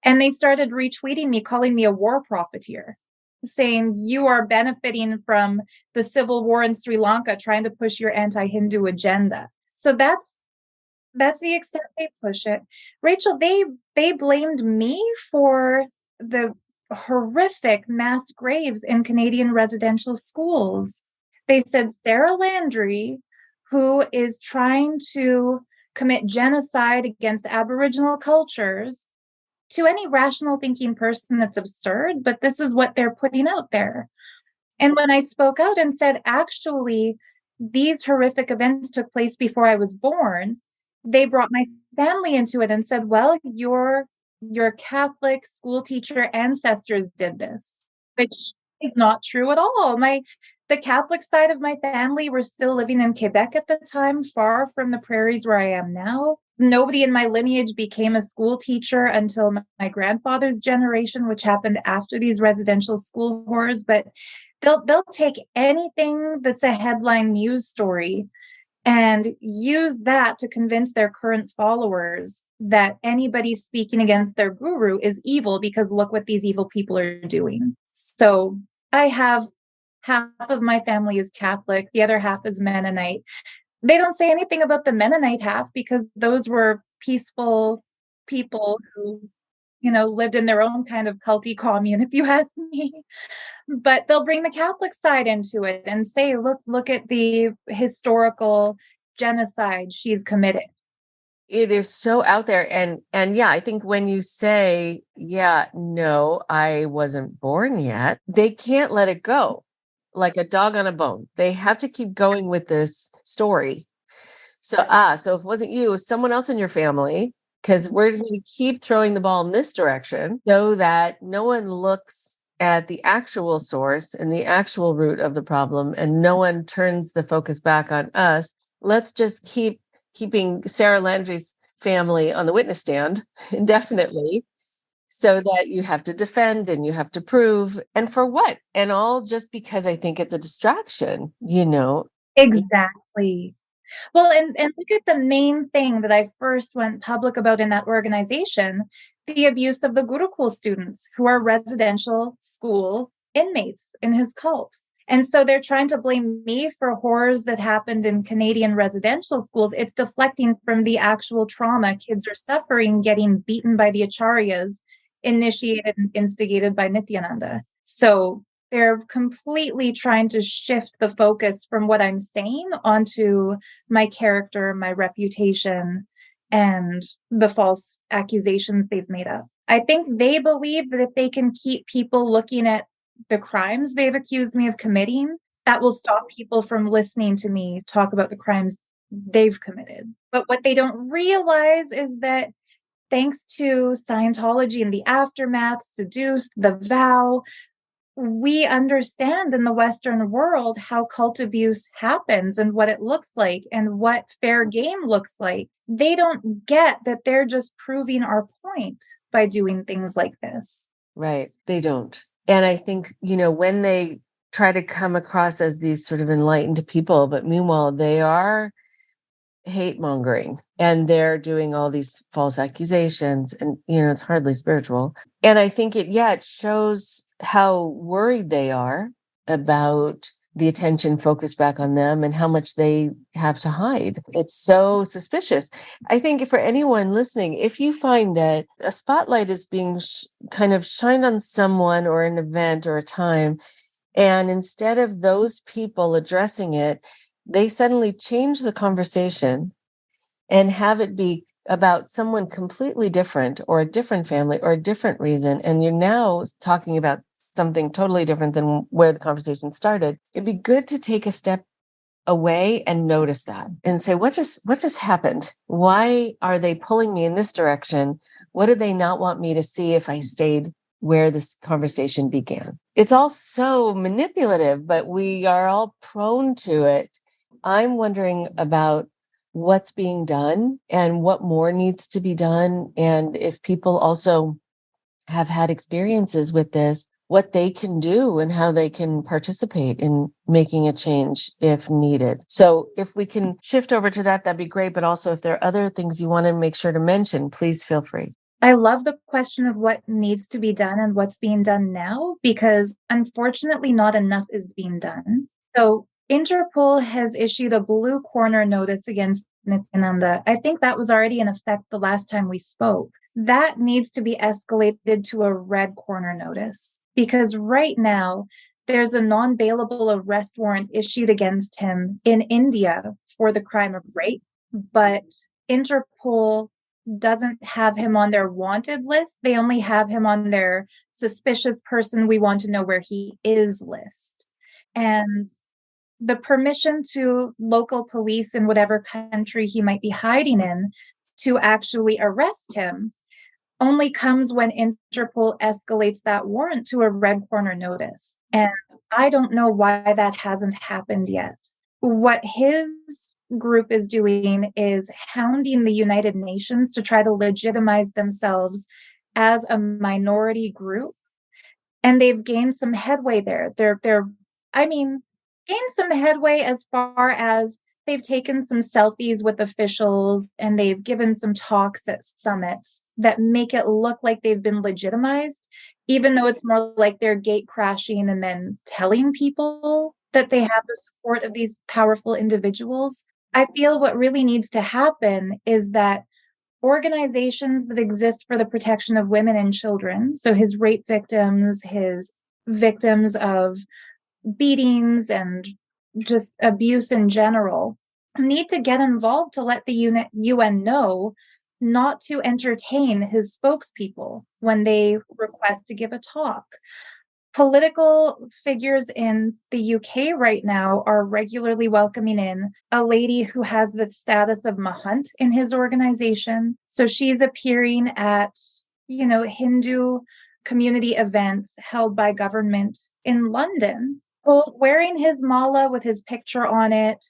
And they started retweeting me, calling me a war profiteer, saying, you are benefiting from the civil war in Sri Lanka, trying to push your anti-Hindu agenda. So that's the extent they push it. Rachel, they blamed me for the horrific mass graves in Canadian residential schools. They said Sarah Landry, who is trying to commit genocide against Aboriginal cultures, to any rational thinking person, that's absurd, but this is what they're putting out there. And when I spoke out and said, actually, these horrific events took place before I was born, they brought my family into it and said, well, your Catholic school teacher ancestors did this, which is not true at all. The Catholic side of my family were still living in Quebec at the time, far from the prairies where I am now. Nobody in my lineage became a school teacher until my grandfather's generation, which happened after these residential school wars. But they'll take anything that's a headline news story and use that to convince their current followers that anybody speaking against their guru is evil, because look what these evil people are doing. So I have half of my family is Catholic, the other half is Mennonite. They don't say anything about the Mennonite half because those were peaceful people who, lived in their own kind of culty commune, if you ask me. But they'll bring the Catholic side into it and say, look at the historical genocide she's committed.
It is so out there. And yeah, I think when you say, yeah, no, I wasn't born yet, they can't let it go like a dog on a bone. They have to keep going with this story. So if it wasn't you, it was someone else in your family, because we're going to keep throwing the ball in this direction so that no one looks at the actual source and the actual root of the problem, and no one turns the focus back on us. Let's just keeping Sarah Landry's family on the witness stand indefinitely, so that you have to defend and you have to prove, and for what? And all just because I think it's a distraction,
Exactly. Well, and look at the main thing that I first went public about in that organization, the abuse of the Gurukul students who are residential school inmates in his cult. And so they're trying to blame me for horrors that happened in Canadian residential schools. It's deflecting from the actual trauma kids are suffering, getting beaten by the acharyas, initiated and instigated by Nithyananda. So they're completely trying to shift the focus from what I'm saying onto my character, my reputation, and the false accusations they've made up. I think they believe that if they can keep people looking at the crimes they've accused me of committing, that will stop people from listening to me talk about the crimes they've committed. But what they don't realize is that thanks to Scientology and the aftermath, Seduced, The Vow, we understand in the Western world how cult abuse happens and what it looks like and what fair game looks like. They don't get that they're just proving our point by doing things like this.
Right. They don't. And I think, when they try to come across as these sort of enlightened people, but meanwhile, they are hate mongering and they're doing all these false accusations and, it's hardly spiritual. And I think it shows how worried they are about the attention focused back on them and how much they have to hide. It's so suspicious. I think for anyone listening, if you find that a spotlight is being kind of shined on someone or an event or a time, and instead of those people addressing it, they suddenly change the conversation and have it be about someone completely different or a different family or a different reason. And you're now talking about something totally different than where the conversation started. It'd be good to take a step away and notice that and say, what just happened? Why are they pulling me in this direction? What do they not want me to see if I stayed where this conversation began? It's all so manipulative, but we are all prone to it. I'm wondering about what's being done and what more needs to be done. And if people also have had experiences with this, what they can do and how they can participate in making a change if needed. So if we can shift over to that, that'd be great. But also if there are other things you want to make sure to mention, please feel free.
I love the question of what needs to be done and what's being done now, because unfortunately not enough is being done. So Interpol has issued a blue corner notice against Nithyananda. I think that was already in effect the last time we spoke. That needs to be escalated to a red corner notice, because right now there's a non-bailable arrest warrant issued against him in India for the crime of rape, but Interpol doesn't have him on their wanted list. They only have him on their suspicious person, we want to know where he is list. And the permission to local police in whatever country he might be hiding in to actually arrest him only comes when Interpol escalates that warrant to a red corner notice. And I don't know why that hasn't happened yet. What his group is doing is hounding the United Nations to try to legitimize themselves as a minority group. And they've gained some headway there. Gained some headway as far as they've taken some selfies with officials and they've given some talks at summits that make it look like they've been legitimized, even though it's more like they're gate crashing and then telling people that they have the support of these powerful individuals. I feel what really needs to happen is that organizations that exist for the protection of women and children, so his rape victims, his victims of beatings and just abuse in general, need to get involved to let the UN know not to entertain his spokespeople when they request to give a talk. Political figures in the UK right now are regularly welcoming in a lady who has the status of Mahant in his organization. So she's appearing at, Hindu community events held by government in London, wearing his mala with his picture on it,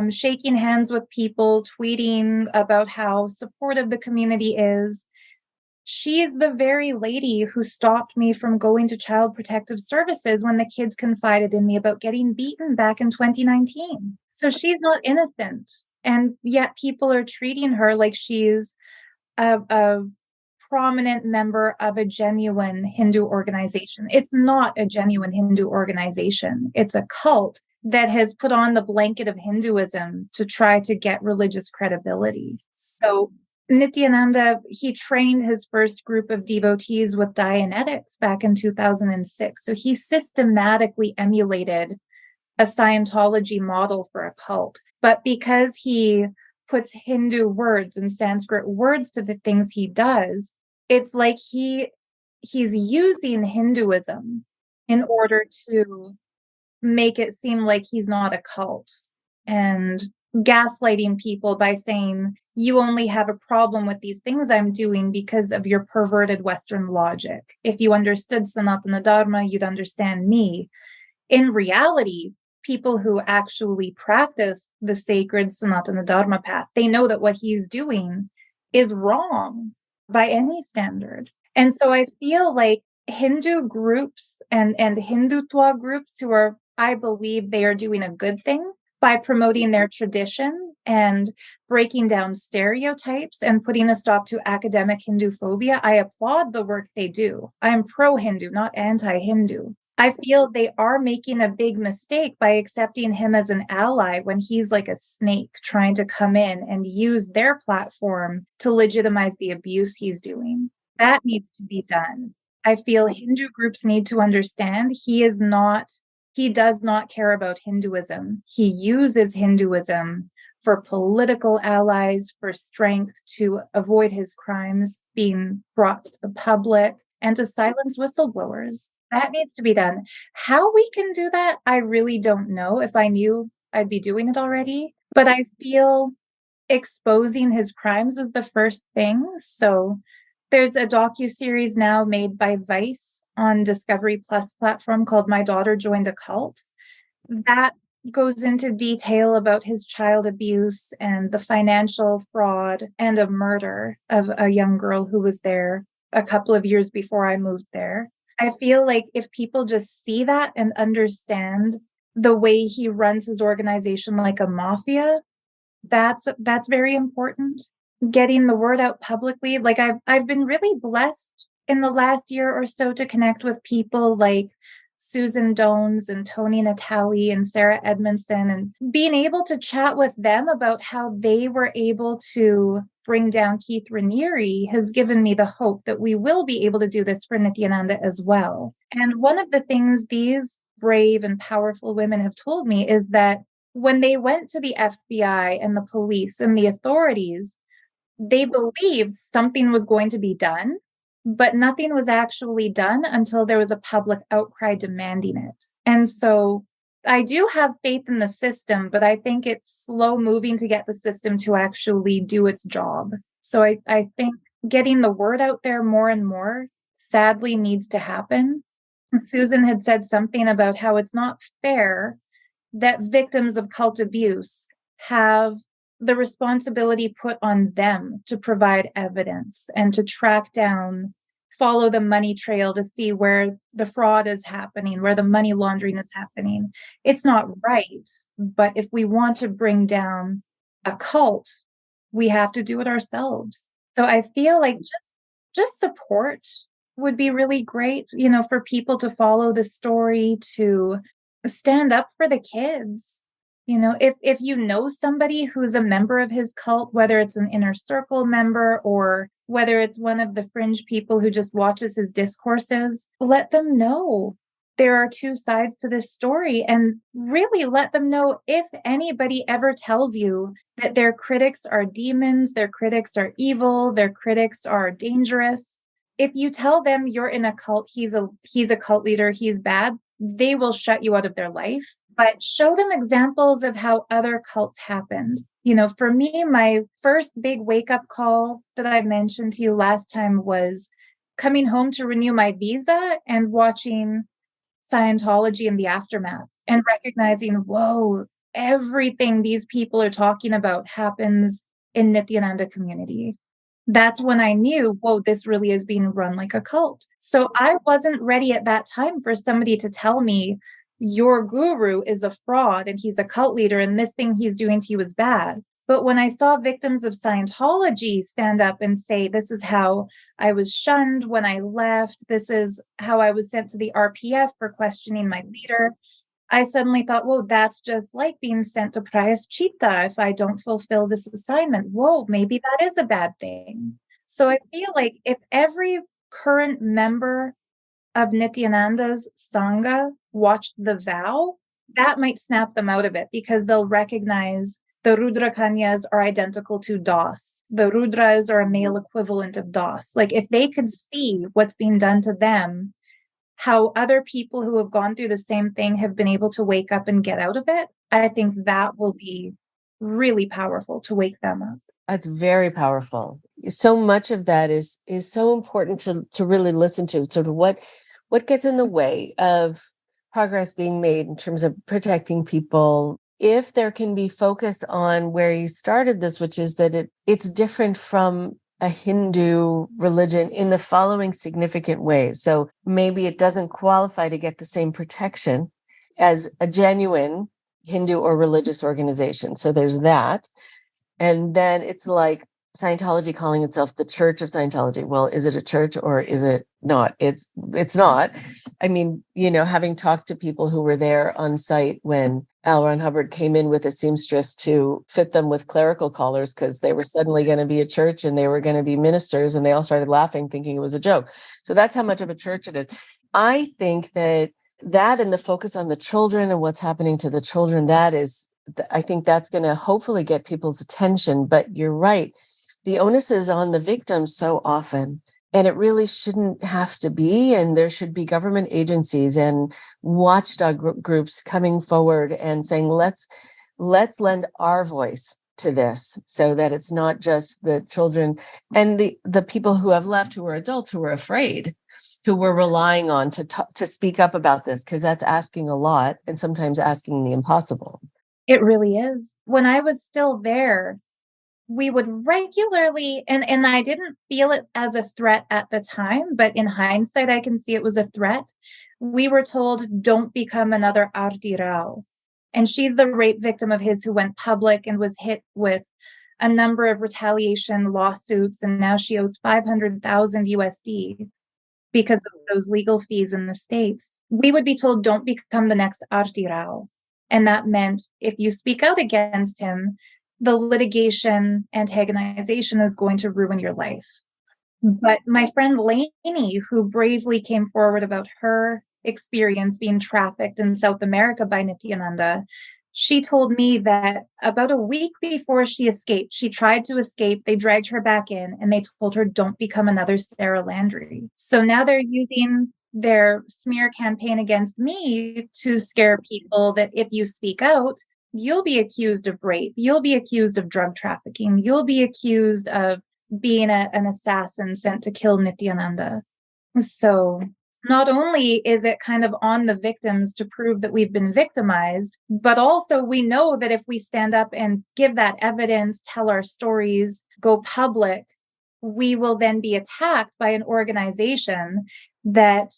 shaking hands with people, tweeting about how supportive the community is. She's the very lady who stopped me from going to Child Protective Services when the kids confided in me about getting beaten back in 2019. So she's not innocent. And yet people are treating her like she's a prominent member of a genuine Hindu organization. It's not a genuine Hindu organization. It's a cult that has put on the blanket of Hinduism to try to get religious credibility. So Nithyananda, he trained his first group of devotees with Dianetics back in 2006. So he systematically emulated a Scientology model for a cult. But because he puts Hindu words and Sanskrit words to the things he does, it's like he's using Hinduism in order to make it seem like he's not a cult, and gaslighting people by saying, you only have a problem with these things I'm doing because of your perverted Western logic. If you understood Sanatana Dharma, you'd understand me. In reality, people who actually practice the sacred Sanatana Dharma path, they know that what he's doing is wrong by any standard. And so I feel like Hindu groups and Hindutva groups who are, I believe they are doing a good thing by promoting their tradition and breaking down stereotypes and putting a stop to academic Hindu phobia. I applaud the work they do. I'm pro-Hindu, not anti-Hindu. I feel they are making a big mistake by accepting him as an ally when he's like a snake trying to come in and use their platform to legitimize the abuse he's doing. That needs to be done. I feel Hindu groups need to understand he does not care about Hinduism. He uses Hinduism for political allies, for strength, to avoid his crimes being brought to the public, and to silence whistleblowers. That needs to be done. How we can do that, I really don't know. If I knew, I'd be doing it already. But I feel exposing his crimes is the first thing. So there's a docuseries now made by Vice on Discovery Plus platform called My Daughter Joined a Cult. That goes into detail about his child abuse and the financial fraud and a murder of a young girl who was there a couple of years before I moved there. I feel like if people just see that and understand the way he runs his organization like a mafia, that's very important. Getting the word out publicly. Like I've been really blessed in the last year or so to connect with people like Susan Dones and Tony Natali and Sarah Edmondson, and being able to chat with them about how they were able to bring down Keith Raniere has given me the hope that we will be able to do this for Nithyananda as well. And one of the things these brave and powerful women have told me is that when they went to the FBI and the police and the authorities, they believed something was going to be done, but nothing was actually done until there was a public outcry demanding it. And so I do have faith in the system, but I think it's slow moving to get the system to actually do its job. So I think getting the word out there more and more sadly needs to happen. Susan had said something about how it's not fair that victims of cult abuse have the responsibility put on them to provide evidence and to track down, follow the money trail to see where the fraud is happening, where the money laundering is happening. It's not right. But if we want to bring down a cult, we have to do it ourselves. So I feel like just support would be really great, for people to follow the story, to stand up for the kids. If you know somebody who's a member of his cult, whether it's an inner circle member or whether it's one of the fringe people who just watches his discourses, let them know there are two sides to this story, and really let them know if anybody ever tells you that their critics are demons, their critics are evil, their critics are dangerous. If you tell them you're in a cult, he's a cult leader, he's bad, they will shut you out of their life. But show them examples of how other cults happened. For me, my first big wake-up call that I mentioned to you last time was coming home to renew my visa and watching Scientology in the aftermath and recognizing, whoa, everything these people are talking about happens in Nithyananda community. That's when I knew, whoa, this really is being run like a cult. So I wasn't ready at that time for somebody to tell me, your guru is a fraud and he's a cult leader and this thing he's doing to you is bad. But when I saw victims of Scientology stand up and say, this is how I was shunned when I left, this is how I was sent to the RPF for questioning my leader, I suddenly thought, whoa, that's just like being sent to Prayaschitta if I don't fulfill this assignment. Whoa, maybe that is a bad thing. So I feel like if every current member of Nithyananda's Sangha watched The Vow, that might snap them out of it because they'll recognize the Rudra Kanyas are identical to Das. The Rudras are a male equivalent of Das. Like if they could see what's being done to them, how other people who have gone through the same thing have been able to wake up and get out of it, I think that will be really powerful to wake them up.
That's very powerful. So much of that is so important to really listen to. Sort of what gets in the way of progress being made in terms of protecting people. If there can be focus on where you started this, which is that it's different from a Hindu religion in the following significant ways. So maybe it doesn't qualify to get the same protection as a genuine Hindu or religious organization. So there's that. And then it's like Scientology calling itself the Church of Scientology. Well, is it a church or is it not? It's not. I mean, having talked to people who were there on site when L. Ron Hubbard came in with a seamstress to fit them with clerical collars because they were suddenly going to be a church and they were going to be ministers, and they all started laughing, thinking it was a joke. So that's how much of a church it is. I think that and the focus on the children and what's happening to the children, I think that's going to hopefully get people's attention. But you're right. The onus is on the victims so often, and it really shouldn't have to be. And there should be government agencies and watchdog groups coming forward and saying, let's lend our voice to this so that it's not just the children and the people who have left, who are adults, who are afraid, who we're relying on to speak up about this, because that's asking a lot and sometimes asking the impossible.
It really is. When I was still there, we would regularly, and I didn't feel it as a threat at the time, but in hindsight, I can see it was a threat. We were told, don't become another Arti Rao. And she's the rape victim of his who went public and was hit with a number of retaliation lawsuits. And now she owes 500,000 USD because of those legal fees in the States. We would be told, don't become the next Arti Rao. And that meant if you speak out against him, the litigation antagonization is going to ruin your life. But my friend Lainey, who bravely came forward about her experience being trafficked in South America by Nithyananda, she told me that about a week before she escaped, she tried to escape, they dragged her back in, and they told her, don't become another Sarah Landry. So now they're using their smear campaign against me to scare people that if you speak out, you'll be accused of rape, you'll be accused of drug trafficking, you'll be accused of being an assassin sent to kill Nithyananda. So not only is it kind of on the victims to prove that we've been victimized, but also we know that if we stand up and give that evidence, tell our stories, go public, we will then be attacked by an organization that,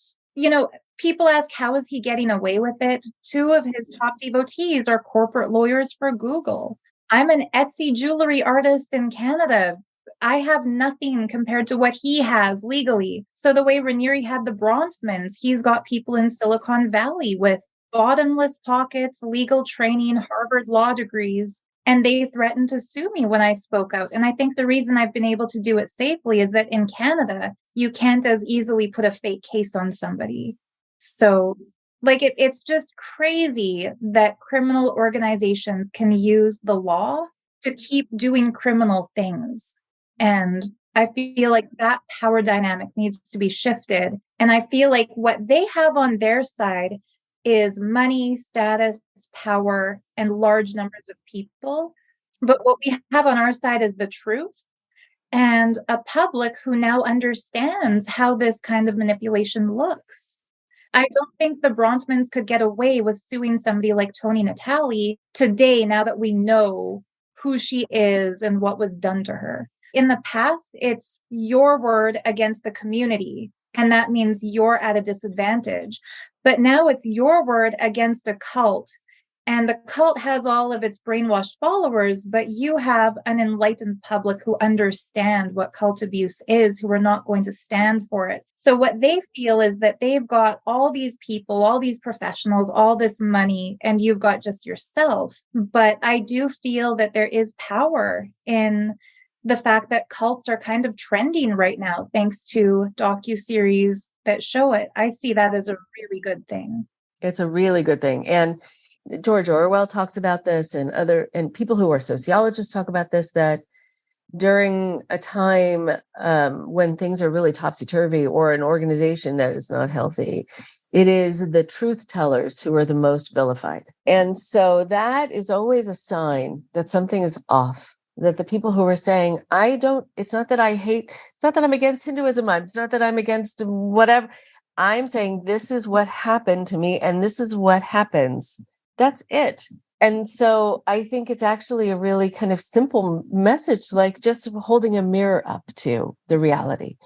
people ask, how is he getting away with it? 2 of his top devotees are corporate lawyers for Google. I'm an Etsy jewelry artist in Canada. I have nothing compared to what he has legally. So the way Raniere had the Bronfmans, he's got people in Silicon Valley with bottomless pockets, legal training, Harvard law degrees, and they threatened to sue me when I spoke out. And I think the reason I've been able to do it safely is that in Canada, you can't as easily put a fake case on somebody. So it's just crazy that criminal organizations can use the law to keep doing criminal things. And I feel like that power dynamic needs to be shifted. And I feel like what they have on their side is money, status, power, and large numbers of people. But what we have on our side is the truth and a public who now understands how this kind of manipulation looks. I don't think the Bronfmans could get away with suing somebody like Tony Natali today, now that we know who she is and what was done to her. In the past, it's your word against the community, and that means you're at a disadvantage. But now it's your word against a cult, And the cult has all of its brainwashed followers, but you have an enlightened public who understand what cult abuse is, who are not going to stand for it. So what they feel is that they've got all these people, all these professionals, all this money, and you've got just yourself. But I do feel that there is power in the fact that cults are kind of trending right now, thanks to docuseries that show it. I see that as a really good thing.
It's a really good thing. And George Orwell talks about this, and people who are sociologists talk about this, that during a time when things are really topsy-turvy, or an organization that is not healthy, it is the truth tellers who are the most vilified. And so that is always a sign that something is off. That the people who are saying, it's not that I hate, it's not that I'm against Hinduism, it's not that I'm against whatever. I'm saying this is what happened to me, and this is what happens. That's it. And so I think it's actually a really kind of simple message, like just holding a mirror up to the reality.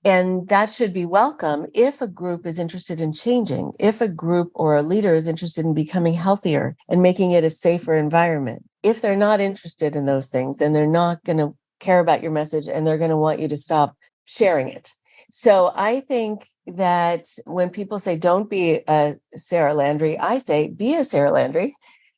And that should be welcome if a group is interested in changing, if a group or a leader is interested in becoming healthier and making it a safer environment. If they're not interested in those things, then they're not going to care about your message, and they're going to want you to stop sharing it. So I think that when people say, don't be a Sarah Landry, I say, be a Sarah Landry.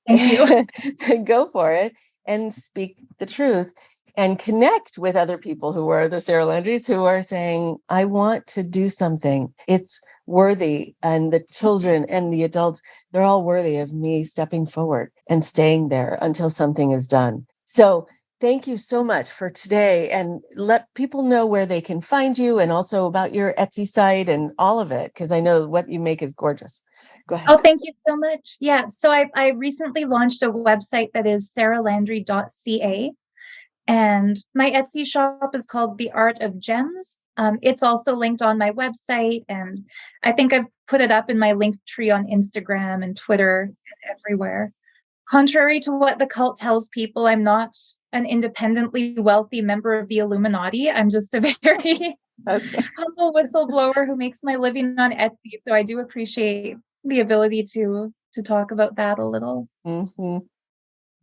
Thank you.
Go for it and speak the truth. And connect with other people who are the Sarah Landrys, who are saying, I want to do something. It's worthy. And the children and the adults, they're all worthy of me stepping forward and staying there until something is done. So thank you so much for today. And let people know where they can find you, and also about your Etsy site and all of it, because I know what you make is gorgeous. Go ahead.
Oh, thank you so much. Yeah. So I recently launched a website that is sarahlandry.ca. And my Etsy shop is called The Art of Gems. It's also linked on my website, and I think I've put it up in my link tree on Instagram and Twitter and everywhere. Contrary to what the cult tells people, I'm not an independently wealthy member of the Illuminati. I'm just a very humble whistleblower who makes my living on Etsy. So I do appreciate the ability to talk about that a little.
Mm-hmm.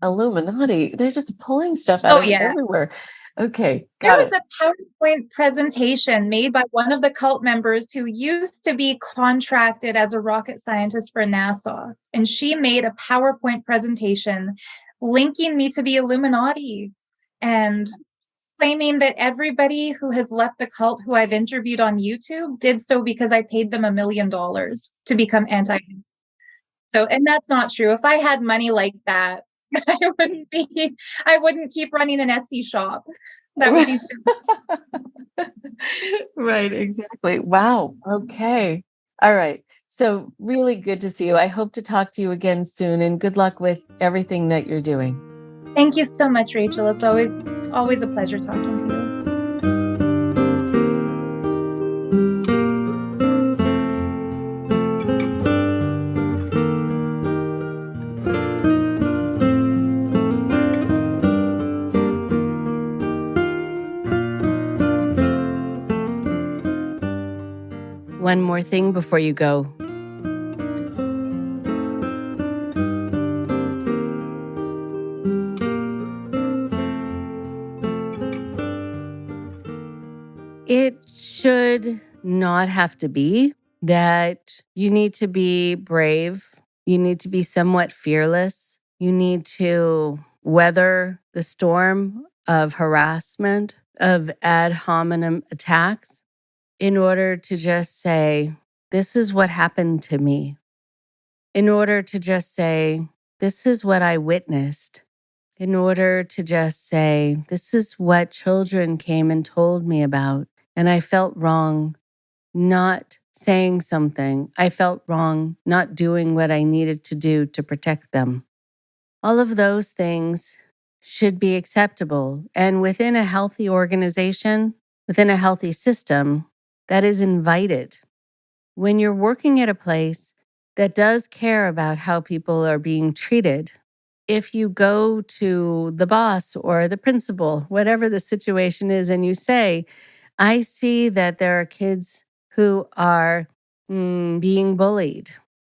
Illuminati, they're just pulling stuff out of everywhere. Okay, got it.
There was a PowerPoint presentation made by one of the cult members who used to be contracted as a rocket scientist for NASA. And she made a PowerPoint presentation linking me to the Illuminati and claiming that everybody who has left the cult who I've interviewed on YouTube did so because I paid them $1 million to become anti. So, and that's not true. If I had money like that, I wouldn't keep running an Etsy shop. That would be silly.
Right, exactly. Wow. Okay. All right. So really good to see you. I hope to talk to you again soon, and good luck with everything that you're doing.
Thank you so much, Rachel. It's always a pleasure talking to you.
One more thing before you go. It should not have to be that you need to be brave. You need to be somewhat fearless. You need to weather the storm of harassment, of ad hominem attacks, in order to just say, this is what happened to me. In order to just say, this is what I witnessed. In order to just say, this is what children came and told me about. And I felt wrong not saying something. I felt wrong not doing what I needed to do to protect them. All of those things should be acceptable. And within a healthy organization, within a healthy system, that is invited. When you're working at a place that does care about how people are being treated, if you go to the boss or the principal, whatever the situation is, and you say, I see that there are kids who are being bullied,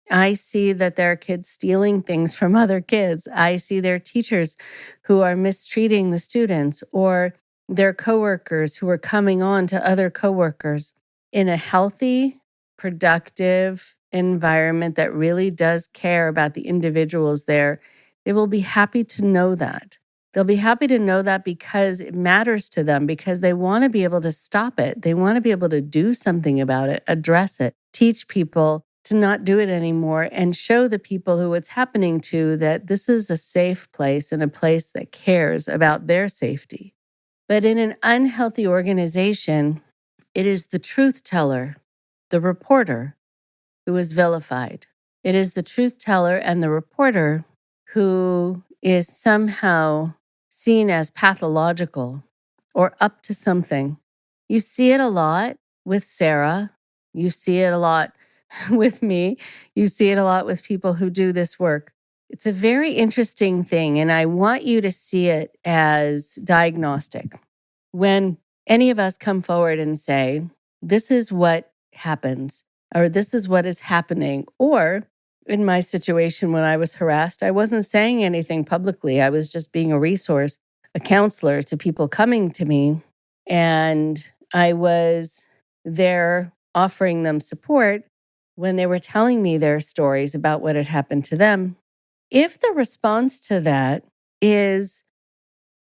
I see that there are kids stealing things from other kids. I see their teachers who are mistreating the students, or their coworkers who are coming on to other coworkers. In a healthy, productive environment that really does care about the individuals there, they will be happy to know that. They'll be happy to know that because it matters to them, because they want to be able to stop it. They want to be able to do something about it, address it, teach people to not do it anymore, and show the people who it's happening to that this is a safe place and a place that cares about their safety. But in an unhealthy organization, it is the truth teller, the reporter, who is vilified. It is the truth teller and the reporter who is somehow seen as pathological or up to something. You see it a lot with Sarah. You see it a lot with me. You see it a lot with people who do this work. It's a very interesting thing, and I want you to see it as diagnostic. When any of us come forward and say, this is what happens, or this is what is happening, or in my situation when I was harassed, I wasn't saying anything publicly. I was just being a resource, a counselor to people coming to me, and I was there offering them support when they were telling me their stories about what had happened to them. If the response to that is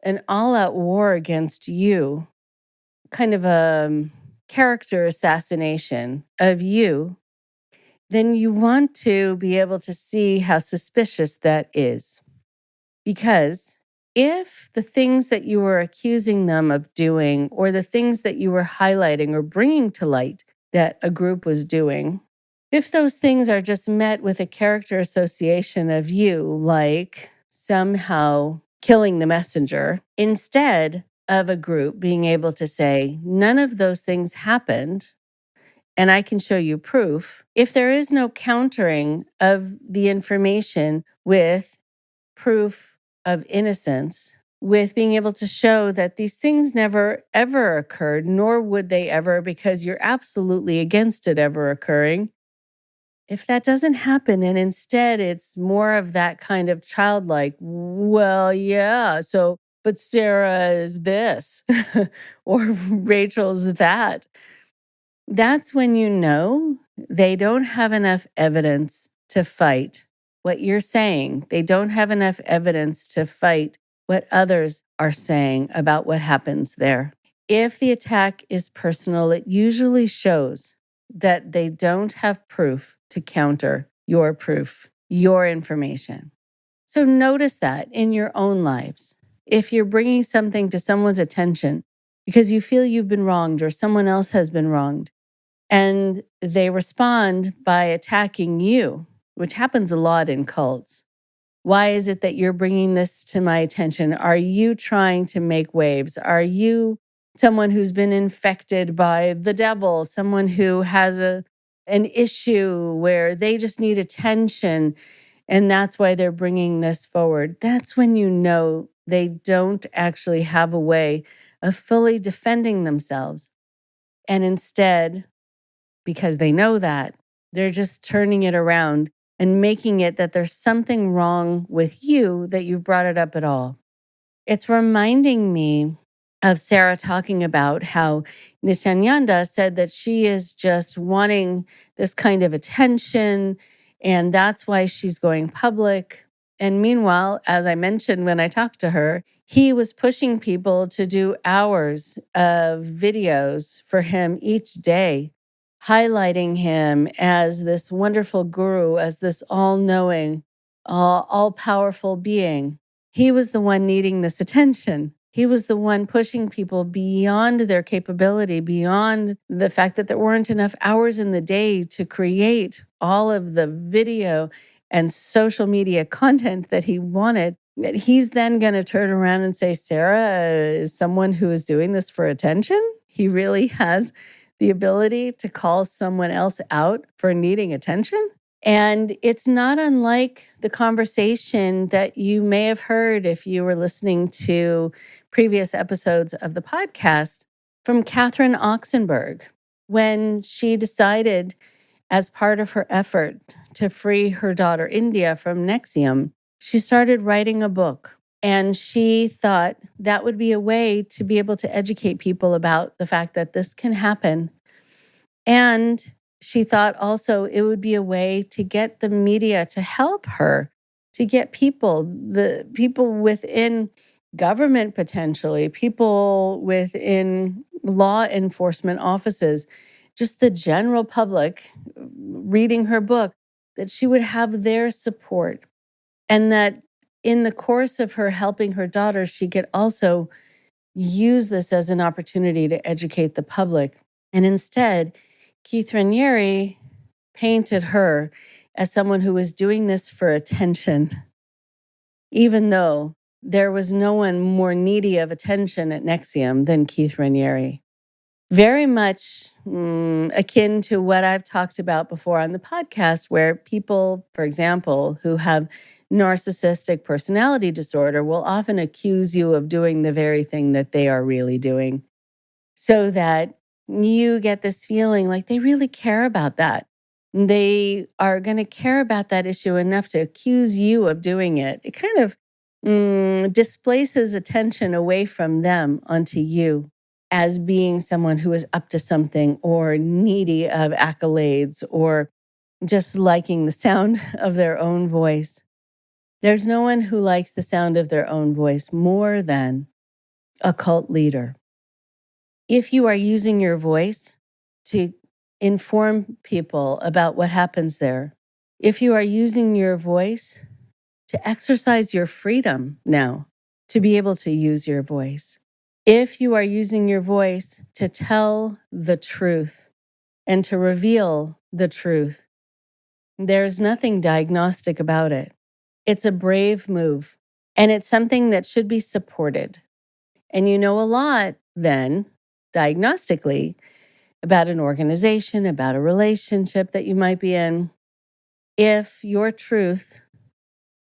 an all-out war against you, kind of a character assassination of you, then you want to be able to see how suspicious that is. Because if the things that you were accusing them of doing, or the things that you were highlighting or bringing to light that a group was doing, if those things are just met with a character association of you, like somehow killing the messenger, instead of a group being able to say, none of those things happened, and I can show you proof, if there is no countering of the information with proof of innocence, with being able to show that these things never, ever occurred, nor would they ever, because you're absolutely against it ever occurring. If that doesn't happen, and instead it's more of that kind of childlike, well, yeah, so, but Sarah is this, or Rachel's that, that's when you know they don't have enough evidence to fight what you're saying. They don't have enough evidence to fight what others are saying about what happens there. If the attack is personal, it usually shows that they don't have proof to counter your proof, your information. So notice that in your own lives. If you're bringing something to someone's attention because you feel you've been wronged or someone else has been wronged, and they respond by attacking you, which happens a lot in cults. Why is it that you're bringing this to my attention? Are you trying to make waves? Are you someone who's been infected by the devil, someone who has an issue where they just need attention, and that's why they're bringing this forward? That's when you know they don't actually have a way of fully defending themselves. And instead, because they know that, they're just turning it around and making it that there's something wrong with you that you've brought it up at all. It's reminding me of Sarah talking about how Nithyananda said that she is just wanting this kind of attention, and that's why she's going public. And meanwhile, as I mentioned when I talked to her, he was pushing people to do hours of videos for him each day, highlighting him as this wonderful guru, as this all-knowing, all-powerful being. He was the one needing this attention. He was the one pushing people beyond their capability, beyond the fact that there weren't enough hours in the day to create all of the video and social media content that he wanted. He's then going to turn around and say, Sarah is someone who is doing this for attention. He really has the ability to call someone else out for needing attention. And it's not unlike the conversation that you may have heard if you were listening to previous episodes of the podcast from Catherine Oxenberg, when she decided As part of her effort to free her daughter India from NXIVM, she started writing a book. And she thought that would be a way to be able to educate people about the fact that this can happen. And she thought also it would be a way to get the media to help her, to get the people within government potentially, people within law enforcement offices, just the general public reading her book, that she would have their support. And that in the course of her helping her daughter, she could also use this as an opportunity to educate the public. And instead, Keith Raniere painted her as someone who was doing this for attention, even though there was no one more needy of attention at NXIVM than Keith Raniere. Very much akin to what I've talked about before on the podcast, where people, for example, who have narcissistic personality disorder will often accuse you of doing the very thing that they are really doing, so that you get this feeling like they really care about that. They are going to care about that issue enough to accuse you of doing it. It kind of displaces attention away from them onto you as being someone who is up to something or needy of accolades or just liking the sound of their own voice. There's no one who likes the sound of their own voice more than a cult leader. If you are using your voice to inform people about what happens there, if you are using your voice to exercise your freedom now, to be able to use your voice, if you are using your voice to tell the truth and to reveal the truth, there's nothing diagnostic about it. It's a brave move, and it's something that should be supported. And you know a lot then, diagnostically, about an organization, about a relationship that you might be in, if your truth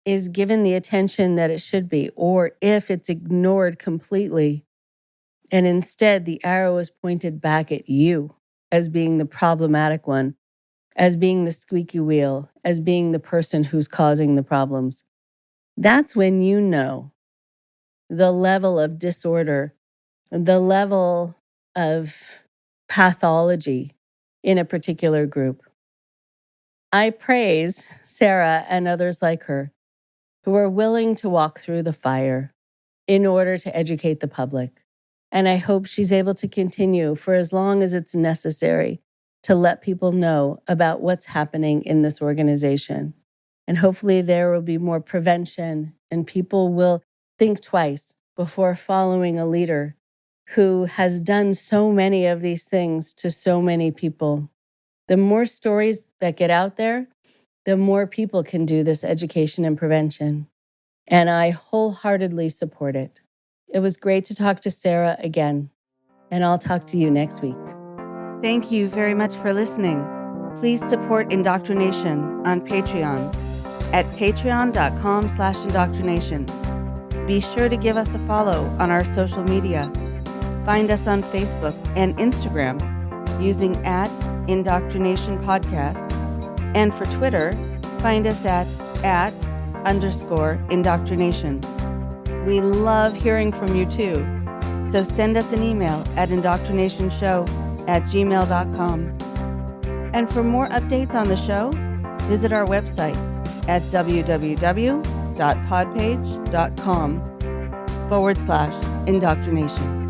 is given the attention that it should be, or if it's ignored completely, and instead the arrow is pointed back at you as being the problematic one, as being the squeaky wheel, as being the person who's causing the problems. That's when you know the level of disorder, the level of pathology in a particular group. I praise Sarah and others like her who are willing to walk through the fire in order to educate the public. And I hope she's able to continue for as long as it's necessary to let people know about what's happening in this organization. And hopefully there will be more prevention and people will think twice before following a leader who has done so many of these things to so many people. The more stories that get out there, the more people can do this education and prevention. And I wholeheartedly support it. It was great to talk to Sarah again, and I'll talk to you next week.
Thank you very much for listening. Please support IndoctriNation on Patreon at patreon.com/indoctrination. Be sure to give us a follow on our social media. Find us on Facebook and Instagram using @IndoctriNation Podcast. And for Twitter, find us at @_indoctrination. We love hearing from you too. So send us an email at indoctrinationshow@gmail.com. And for more updates on the show, visit our website at www.podpage.com/indoctrination.